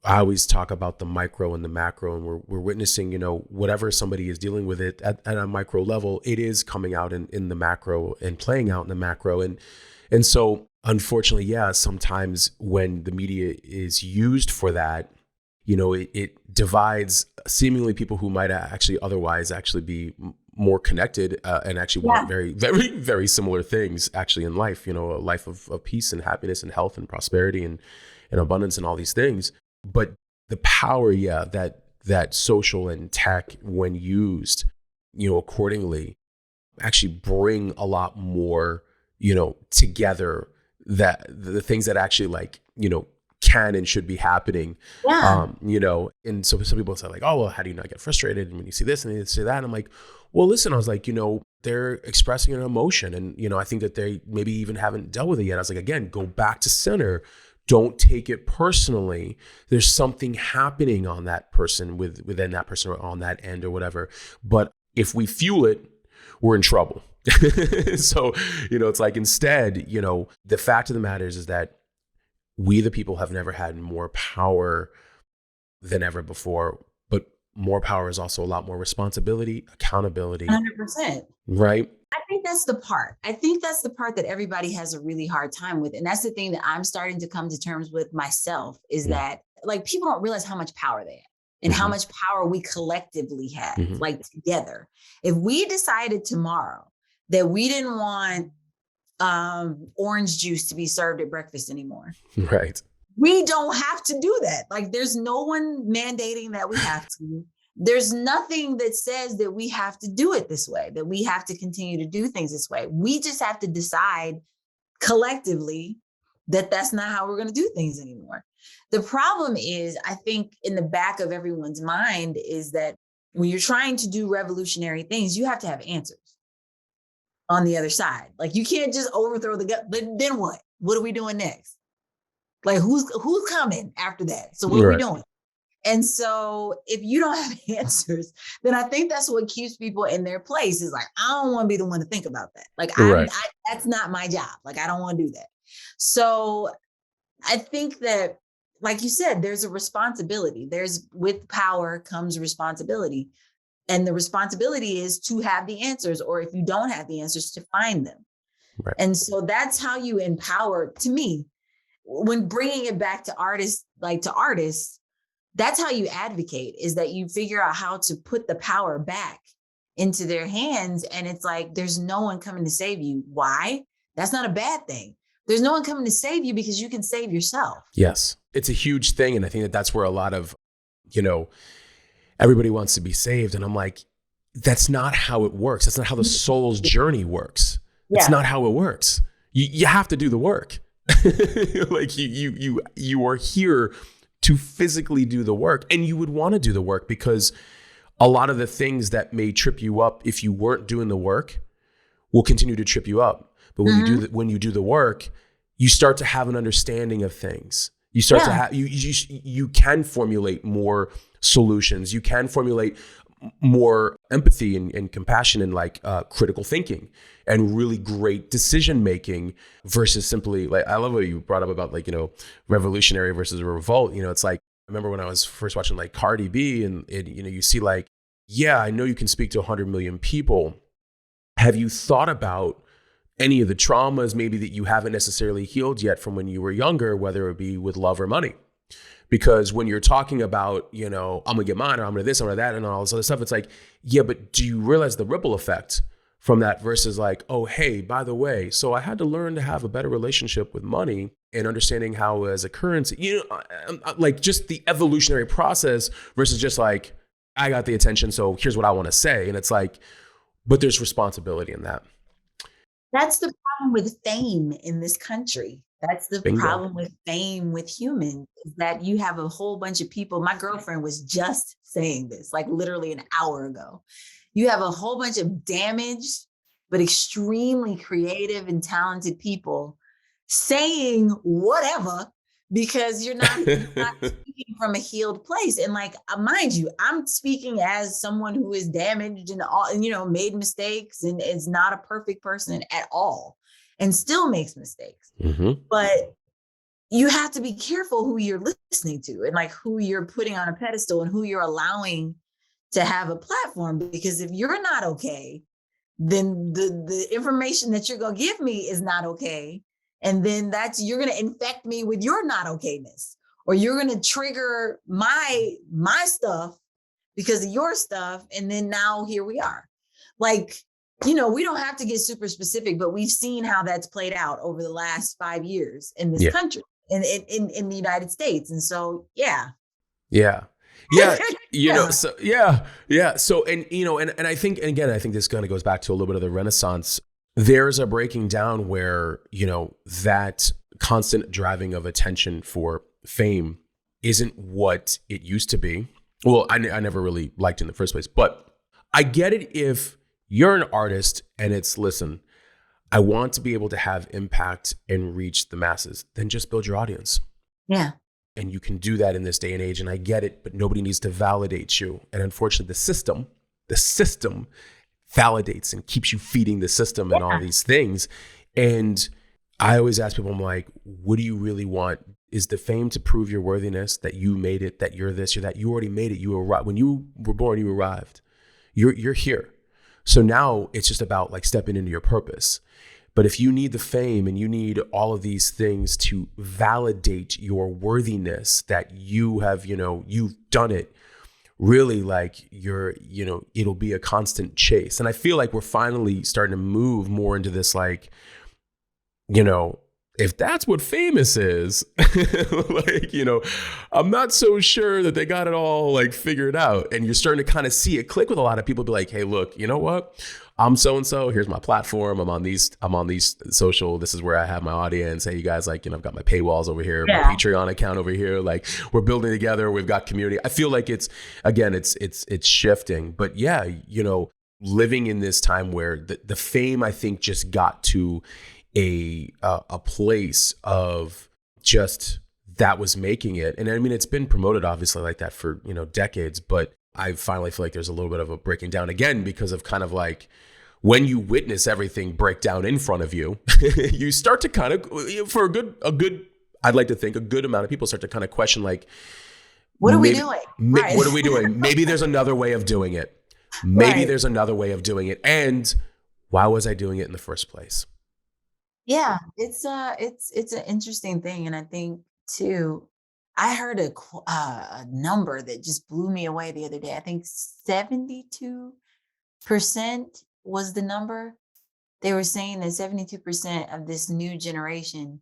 I always talk about the micro and the macro, and we're witnessing, whatever somebody is dealing with it at a micro level, it is coming out in the macro and playing out in the macro. And so unfortunately, yeah, sometimes when the media is used for that, it divides seemingly people who might actually otherwise actually be more connected and actually want very, very, very similar things actually in life, a life of peace and happiness and health and prosperity and abundance and all these things. But the power, that that social and tech, when used, accordingly, actually bring a lot more, together, that the things that actually can and should be happening. Yeah. And so some people say like, oh, well, how do you not get frustrated when you see this and you see that? And I'm like, well, listen, I was like, they're expressing an emotion. And, I think that they maybe even haven't dealt with it yet. I was like, again, go back to center. Don't take it personally. There's something happening on that person within that person or on that end or whatever. But if we fuel it, we're in trouble. So, it's like instead, the fact of the matter is that we, the people, have never had more power than ever before, but more power is also a lot more responsibility, accountability. 100%. Right? I think that's the part that everybody has a really hard time with. And that's the thing that I'm starting to come to terms with myself, is that like people don't realize how much power they have and how much power we collectively have, like together. If we decided tomorrow that we didn't want orange juice to be served at breakfast anymore, right, we don't have to do that. Like there's no one mandating that we have to. There's nothing that says that we have to do it this way, that we have to continue to do things this way. We just have to decide collectively that that's not how we're going to do things anymore. The problem is, I think in the back of everyone's mind is that when you're trying to do revolutionary things, you have to have answers on the other side. Like you can't just overthrow the gut. But then what? What are we doing next? Like who's coming after that? So what are we doing? And so if you don't have answers, then I think that's what keeps people in their place, is like, I don't want to be the one to think about that. Like that's not my job. Like, I don't want to do that. So I think that, like you said, there's a responsibility. With power comes responsibility. And the responsibility is to have the answers, or if you don't have the answers, to find them. Right. And so that's how you empower, to me, when bringing it back to artists, that's how you advocate, is that you figure out how to put the power back into their hands. And it's like, there's no one coming to save you. Why? That's not a bad thing. There's no one coming to save you because you can save yourself. Yes. It's a huge thing. And I think that that's where a lot of, everybody wants to be saved. And I'm like, that's not how it works. That's not how the soul's journey works. Yeah. It's not how it works. You have to do the work. Like you are here to physically do the work, and you would want to do the work because a lot of the things that may trip you up if you weren't doing the work will continue to trip you up. But when you do the work, you start to have an understanding of things. You start to have you can formulate more solutions. You can formulate more empathy and compassion and critical thinking and really great decision making versus simply I love what you brought up about revolutionary versus a revolt. It's like, I remember when I was first watching Cardi B and you see I know you can speak to 100 million people. Have you thought about any of the traumas maybe that you haven't necessarily healed yet from when you were younger, whether it be with love or money? Because when you're talking about, I'm gonna get mine, or I'm gonna this, or that, and all this other stuff, it's like, yeah, but do you realize the ripple effect from that versus oh, hey, by the way, so I had to learn to have a better relationship with money and understanding how as a currency, just the evolutionary process versus just I got the attention, so here's what I want to say. And it's but there's responsibility in that. That's the problem with fame in this country. That's the problem with fame with humans, is that you have a whole bunch of people. My girlfriend was just saying this, literally an hour ago. You have a whole bunch of damaged, but extremely creative and talented people saying whatever, because you're not speaking from a healed place. And mind you, I'm speaking as someone who is damaged and made mistakes and is not a perfect person at all and still makes mistakes. But you have to be careful who you're listening to and who you're putting on a pedestal and who you're allowing to have a platform. Because if you're not okay, then the information that you're going to give me is not okay. And then you're going to infect me with your not okayness, or you're going to trigger my stuff because of your stuff. And then now here we are. We don't have to get super specific, but we've seen how that's played out over the last 5 years in this country, in the United States. And so, yeah. Yeah. So yeah. So, and I think, and again, I think this kind of goes back to a little bit of the Renaissance. There's a breaking down where, that constant driving of attention for fame isn't what it used to be. Well, I never really liked it in the first place, but I get it if you're an artist and it's, listen, I want to be able to have impact and reach the masses, then just build your audience. Yeah. And you can do that in this day and age. And I get it, but nobody needs to validate you. And unfortunately, the system validates and keeps you feeding the system and all these things. And I always ask people, I'm like, what do you really want? Is the fame to prove your worthiness, that you made it, that you're this, you're that? You already made it. You arrived. When you were born, you arrived. You're here. So now it's just about like stepping into your purpose. But if you need the fame and you need all of these things to validate your worthiness, that you have, you've done it, really, like, it'll be a constant chase. And I feel like we're finally starting to move more into this, like, if that's what famous is, like, I'm not so sure that they got it all like figured out. And you're starting to kind of see it click with a lot of people, be like, hey, look, you know what? I'm so-and-so, here's my platform. I'm on these social, this is where I have my audience. Hey, you guys, like, I've got my paywalls over here, my Patreon account over here. Like, we're building together. We've got community. I feel like it's shifting, but yeah, living in this time where the fame, I think, just got to a place of just that was making it. And I mean, it's been promoted obviously like that for, decades, but I finally feel like there's a little bit of a breaking down again, because of kind of like when you witness everything break down in front of you, you start to kind of, for a good, I'd like to think a good amount of people start to kind of question, like, what are we doing? Right. What are we doing? Maybe there's another way of doing it. Maybe there's another way of doing it. And why was I doing it in the first place? Yeah, it's an interesting thing, and I think too, I heard a number that just blew me away the other day. I think 72% was the number. They were saying that 72% of this new generation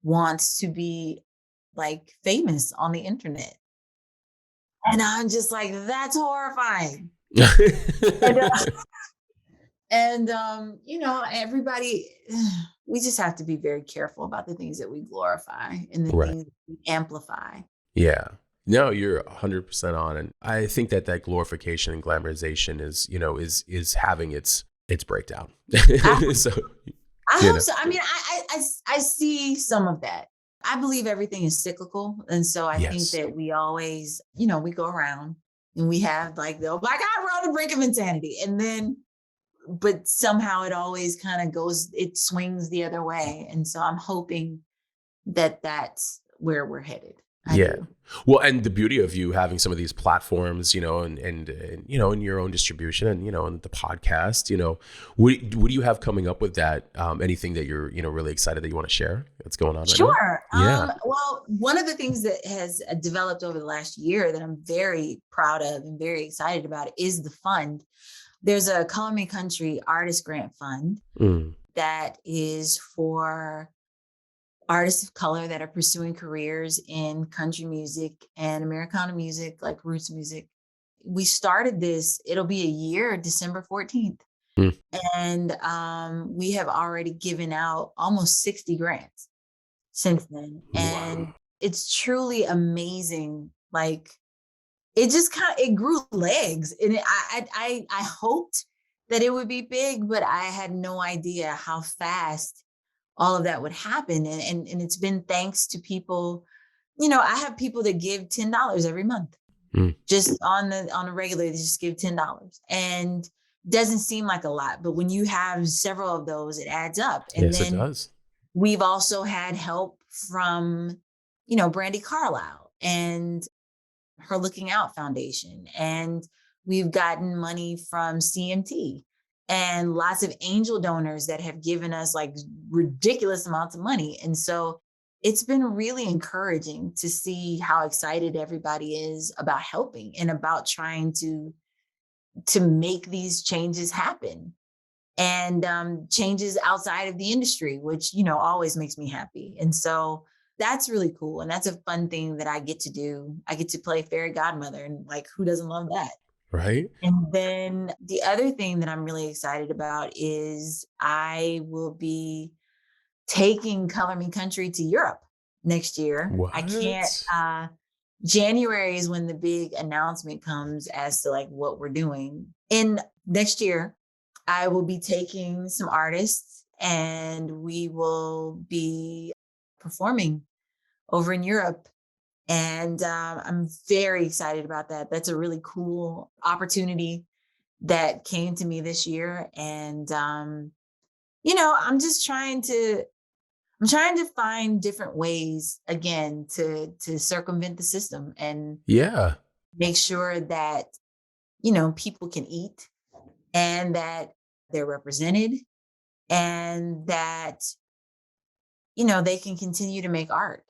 wants to be like famous on the internet, and I'm just like, that's horrifying. And, everybody, we just have to be very careful about the things that we glorify and the things that we amplify. Yeah. No, you're 100% on. And I think that glorification and glamorization is having its breakdown. So, I hope so. I mean, I see some of that. I believe everything is cyclical. And so I think that we always, we go around and we have like, oh my God, we're on the brink of insanity. And then, but somehow it always kind of it swings the other way. And so I'm hoping that that's where we're headed. I do. Well, and the beauty of you having some of these platforms, and in your own distribution and, and the podcast, what do you have coming up with that? Anything that you're, really excited that you want to share that's going on right now? Sure. Well, one of the things that has developed over the last year that I'm very proud of and very excited about is the fund. There's a Color Me Country Artist Grant Fund that is for artists of color that are pursuing careers in country music and Americana music, like roots music. We started this, it'll be a year, December 14th. And we have already given out almost 60 grants since then. And it's truly amazing. Like, it just it grew legs, and I hoped that it would be big, but I had no idea how fast all of that would happen. And it's been thanks to people, I have people that give $10 every month, just on a regular, they just give $10, and doesn't seem like a lot, but when you have several of those, it adds up. And yes, then it does. We've also had help from, Brandy Carlisle and Her Looking Out Foundation. And we've gotten money from CMT and lots of angel donors that have given us like ridiculous amounts of money. And so it's been really encouraging to see how excited everybody is about helping and about trying to make these changes happen, and changes outside of the industry, which, always makes me happy. And so that's really cool. And that's a fun thing that I get to do. I get to play fairy godmother, and like, who doesn't love that? Right. And then the other thing that I'm really excited about is I will be taking Color Me Country to Europe next year. I can't, What? January is when the big announcement comes as to like what we're doing. In next year, I will be taking some artists and we will be performing over in Europe. And I'm very excited about that. That's a really cool opportunity that came to me this year. And, I'm just I'm trying to find different ways again to circumvent the system and Yeah. make sure that, people can eat and that they're represented and that, they can continue to make art.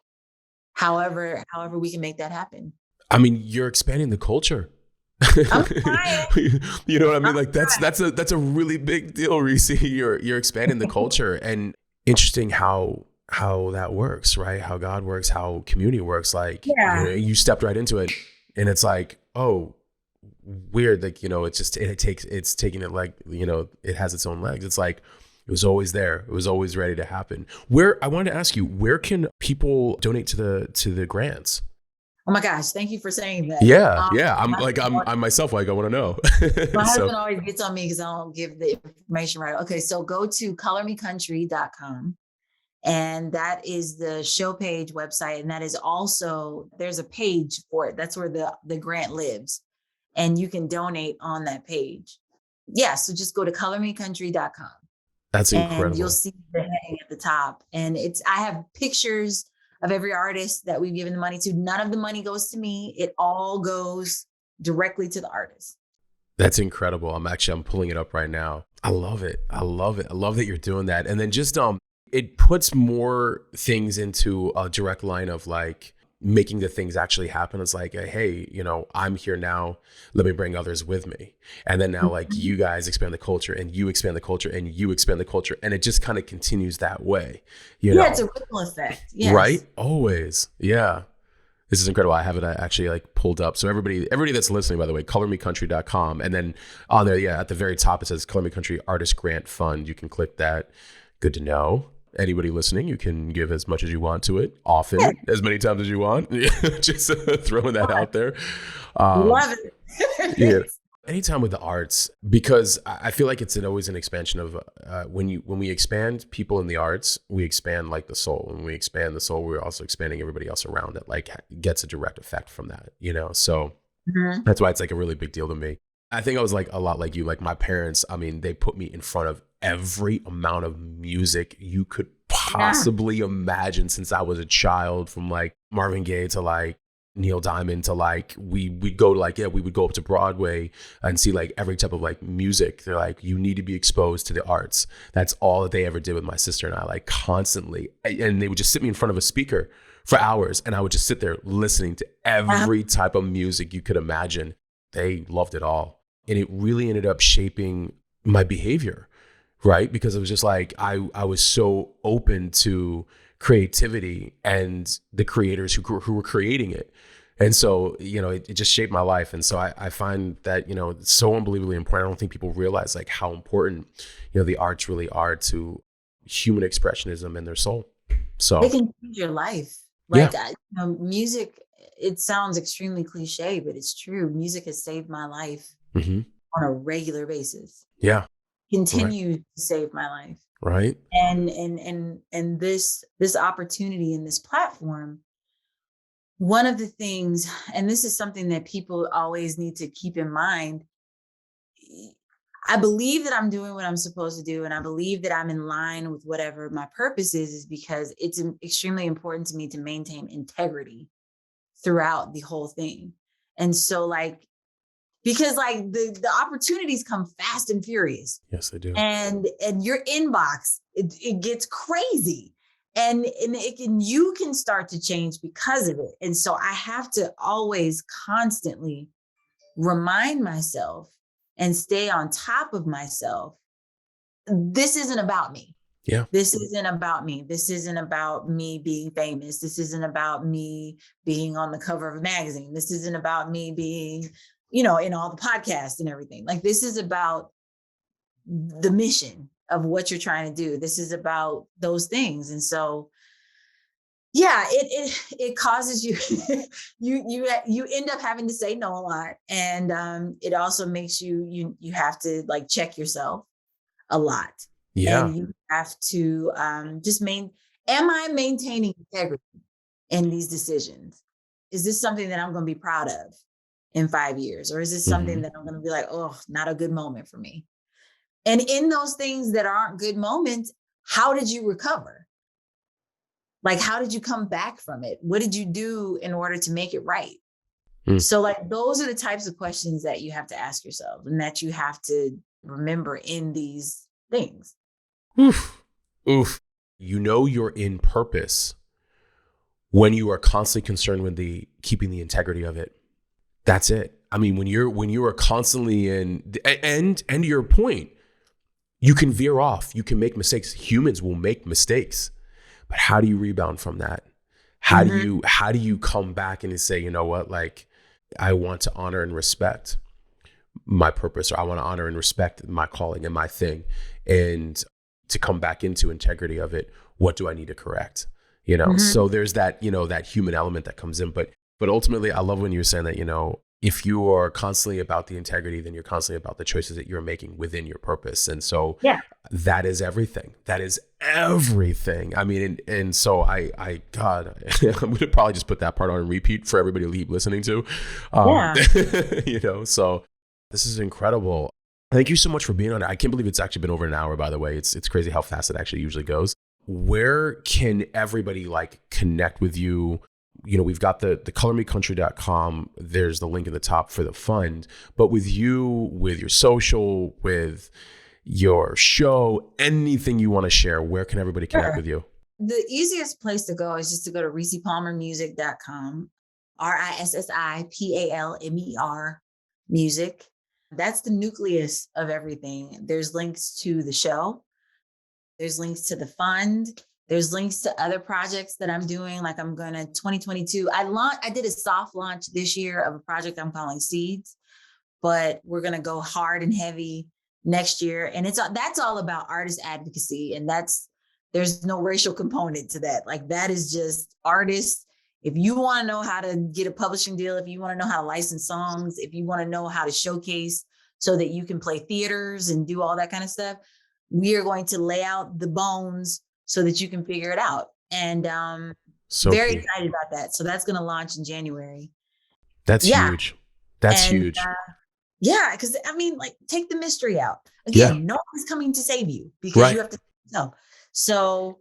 However we can make that happen. I mean, you're expanding the culture. I'm trying. You know what I mean? I'm Like that's a really big deal, Rissi. You're expanding the culture, and interesting how that works, right? How God works, how community works. Like Yeah. you stepped right into it, and it's like, oh, weird. Like it's taking it like it has its own legs. It's like it was always there. It was always ready to happen. Where I wanted to ask you, where can people donate to the grants? Oh my gosh, thank you for saying that. Yeah. My I'm myself. Like I want to know. my So husband always gets on me because I don't give the information right. Okay, so go to colormecountry.com. And that is the show page website. And that is also, there's a page for it. That's where the grant lives. And you can donate on that page. Yeah. So just go to colormecountry.com that's and you'll incredible. see the heading at the top. And I have pictures of every artist that we've given the money to. None of the money goes to me. It all goes directly to the artist. That's incredible. I'm pulling it up right now. I love it. I love it. I love that you're doing that. And then just it puts more things into a direct line of like making the things actually happen. It's like, hey, I'm here now. Let me bring others with me. And then now like you guys expand the culture and you expand the culture and you expand the culture. And it just kind of continues that way, Yeah, it's a ripple effect. Yes. Right? Always. Yeah. This is incredible. I have it actually like pulled up. So everybody that's listening, by the way, colormecountry.com. And then on there, yeah, at the very top, it says Color Me Country Artist Grant Fund. You can click that. Good to know. Anybody listening, you can give as much as you want to it, often, as many times as you want. Just throwing that out there. Love it. Yeah. Anytime with the arts, because I feel like it's always an expansion of when we expand people in the arts, we expand like the soul. When we expand the soul, we're also expanding everybody else around it. Like gets a direct effect from that, So that's why it's like a really big deal to me. I think I was like a lot like you. Like my parents, I mean, they put me in front of every amount of music you could possibly imagine since I was a child, from like Marvin Gaye to like Neil Diamond to like we'd go to like we would go up to Broadway and see like every type of like music. They're like, you need to be exposed to the arts. That's all that they ever did with my sister and I, like constantly. And they would just sit me in front of a speaker for hours and I would just sit there listening to every type of music you could imagine. They loved it all. And it really ended up shaping my behavior, right? Because it was just like I was so open to creativity and the creators who were creating it. And so, it just shaped my life. And so I find that, it's so unbelievably important. I don't think people realize like how important, the arts really are to human expressionism and their soul. So they can change your life. Like, music, it sounds extremely cliche, but it's true. Music has saved my life on a regular basis. Yeah. Continue to save my life. Right. And this opportunity and this platform, one of the things, and this is something that people always need to keep in mind, I believe that I'm doing what I'm supposed to do. And I believe that I'm in line with whatever my purpose is because it's extremely important to me to maintain integrity throughout the whole thing. And so like, because like the opportunities come fast and furious. Yes, they do. And your inbox, it gets crazy. And you can start to change because of it. And so I have to always constantly remind myself and stay on top of myself. This isn't about me. Yeah. This isn't about me. This isn't about me being famous. This isn't about me being on the cover of a magazine. This isn't about me being, in all the podcasts and everything. Like, this is about the mission of what you're trying to do. This is about those things. And so, yeah, it causes you you end up having to say no a lot. And it also makes you have to like check yourself a lot. Yeah. And you have to am I maintaining integrity in these decisions? Is this something that I'm going to be proud of in 5 years? Or is this something Hmm. that I'm going to be like, oh, not a good moment for me? And in those things that aren't good moments, how did you recover? Like, how did you come back from it? What did you do in order to make it right? Mm. So, like, those are the types of questions that you have to ask yourself and that you have to remember in these things. Oof. Oof. You know you're in purpose when you are constantly concerned with the keeping the integrity of it. That's it. I mean, when you are constantly in, and to your point, you can veer off. You can make mistakes. Humans will make mistakes, but how do you rebound from that? Mm-hmm. How do you come back and say, you know what, like, I want to honor and respect my purpose, or I want to honor and respect my calling and my thing, and to come back into integrity of it. What do I need to correct? Mm-hmm. So there's that, that human element that comes in, but ultimately I love when you're saying that, if you are constantly about the integrity, then you're constantly about the choices that you're making within your purpose. And so Yeah. that is everything. That is everything. I mean, and so God, I'm going to probably just put that part on repeat for everybody to keep listening to. Yeah. So this is incredible. Thank you so much for being on it. I can't believe it's actually been over an hour, by the way. It's crazy how fast it actually usually goes. Where can everybody like connect with you? We've got the colormecountry.com. There's the link in the top for the fund. But with you, with your social, with your show, anything you want to share, where can everybody connect Sure. with you? The easiest place to go is just to go to rissipalmermusic.com, RISSIPALMER music. That's the nucleus of everything. There's links to the show. There's links to the fund. There's links to other projects that I'm doing. Like, I'm going to 2022. I did a soft launch this year of a project I'm calling Seeds, but we're going to go hard and heavy next year. And that's all about artist advocacy. And there's no racial component to that. Like, that is just artists. If you want to know how to get a publishing deal, if you want to know how to license songs, if you want to know how to showcase so that you can play theaters and do all that kind of stuff, we are going to lay out the bones so that you can figure it out. And So very key. excited about that. So that's going to launch in January. That's Yeah. huge. That's And huge. yeah, because I mean, like, take the mystery out. Yeah. Again, no one's coming to save you because Right. you have to help. So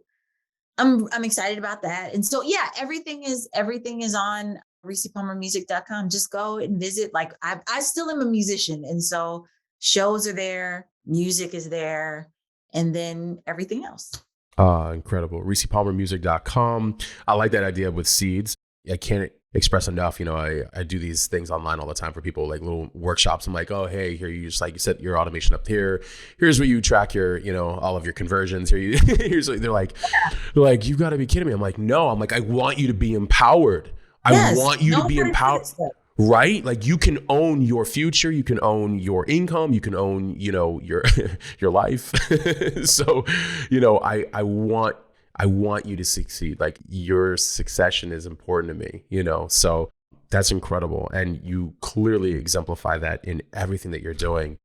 I'm excited about that. And so yeah, everything is on rissipalmermusic.com. Just go and visit. Like, I still am a musician. And so shows are there, music is there, and then everything else. Incredible. RissiPalmermusic.com. I like that idea with seeds. I can't express enough. I do these things online all the time for people, like little workshops. I'm like, oh, hey, here you just like you set your automation up here. Here's where you track your, all of your conversions. Here's what they're like, you've got to be kidding me. I'm like, no, I want you to be empowered. I Yes. want you to No be one empowered. does that. Right? Like, you can own your future, you can own your income, you can own, your your life. So, I want you to succeed. Like, your succession is important to me, So that's incredible. And you clearly exemplify that in everything that you're doing.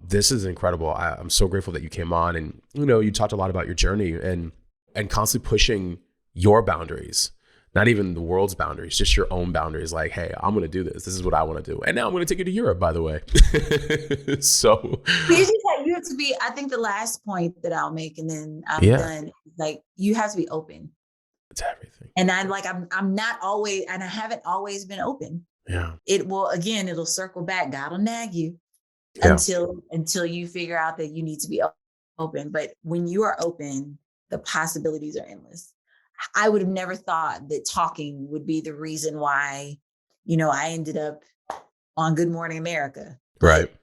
This is incredible. I'm so grateful that you came on, and you talked a lot about your journey and constantly pushing your boundaries. Not even the world's boundaries, just your own boundaries. Like, hey, I'm going to do this. This is what I want to do. And now I'm going to take you to Europe, by the way. So, You have to be, I think the last point that I'll make, and then I'm yeah, done, like, you have to be open. it's everything. And I'm not always, and I haven't always been open. Yeah. It'll circle back. God will nag you Yeah. until you figure out that you need to be open. But when you are open, the possibilities are endless. I would have never thought that talking would be the reason why, I ended up on Good Morning America. Right. But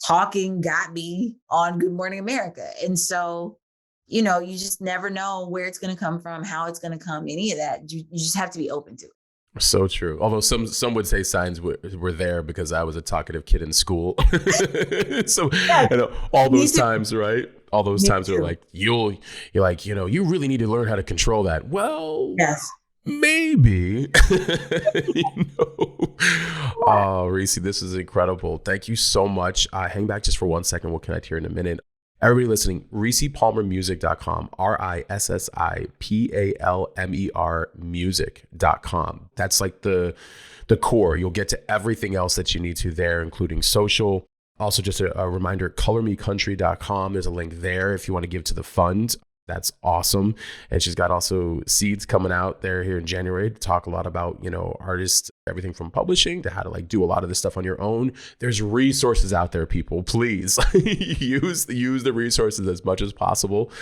talking got me on Good Morning America. And so, you just never know where it's going to come from, how it's going to come, any of that. You just have to be open to it. So true. Although some would say signs were there because I was a talkative kid in school. So Yeah, all me those too. times, right? All those Me times were too. like, you're like, you really need to learn how to control that. Well, Yes. maybe. Oh, Rissi, this is incredible. Thank you so much. Hang back just for 1 second. We'll connect here in a minute. Everybody listening, RissiPalmermusic.com, RissiPalmer music.com. That's like the core. You'll get to everything else that you need to there, including social. Also, just a reminder, colormecountry.com. There's a link there if you want to give to the fund. That's awesome. And she's got also seeds coming out there here in January to talk a lot about, artists, everything from publishing to how to like do a lot of this stuff on your own. There's resources out there, people. Please use the resources as much as possible.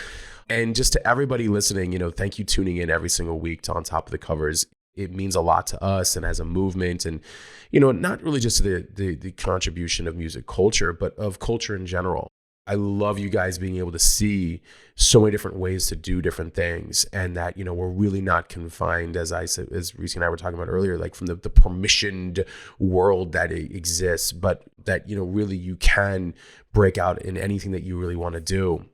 And just to everybody listening, thank you tuning in every single week to On Top of the Covers. It means a lot to us and as a movement, and not really just to the contribution of music culture, but of culture in general. I love you guys being able to see so many different ways to do different things, and that, we're really not confined, as I said, as Rissi and I were talking about earlier, like from the permissioned world that it exists, but that, really you can break out in anything that you really want to do.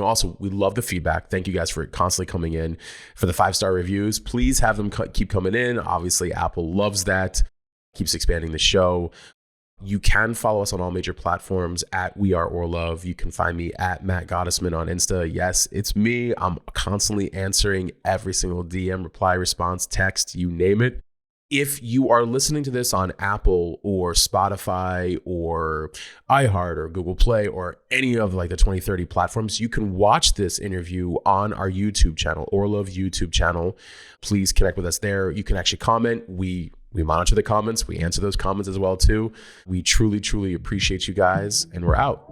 Also, we love the feedback. Thank you guys for constantly coming in for the 5-star reviews. Please have them keep coming in. Obviously, Apple loves that, keeps expanding the show. You can follow us on all major platforms at We Are Orlove. You can find me at Matt Gottesman on Insta. Yes, it's me. I'm constantly answering every single DM, reply, response, text, you name it. If you are listening to this on Apple or Spotify or iHeart or Google Play or any of like the 2030 platforms, you can watch this interview on our YouTube channel, Orlove YouTube channel. Please connect with us there. You can actually comment. We monitor the comments. We answer those comments as well too. We truly, truly appreciate you guys, and we're out.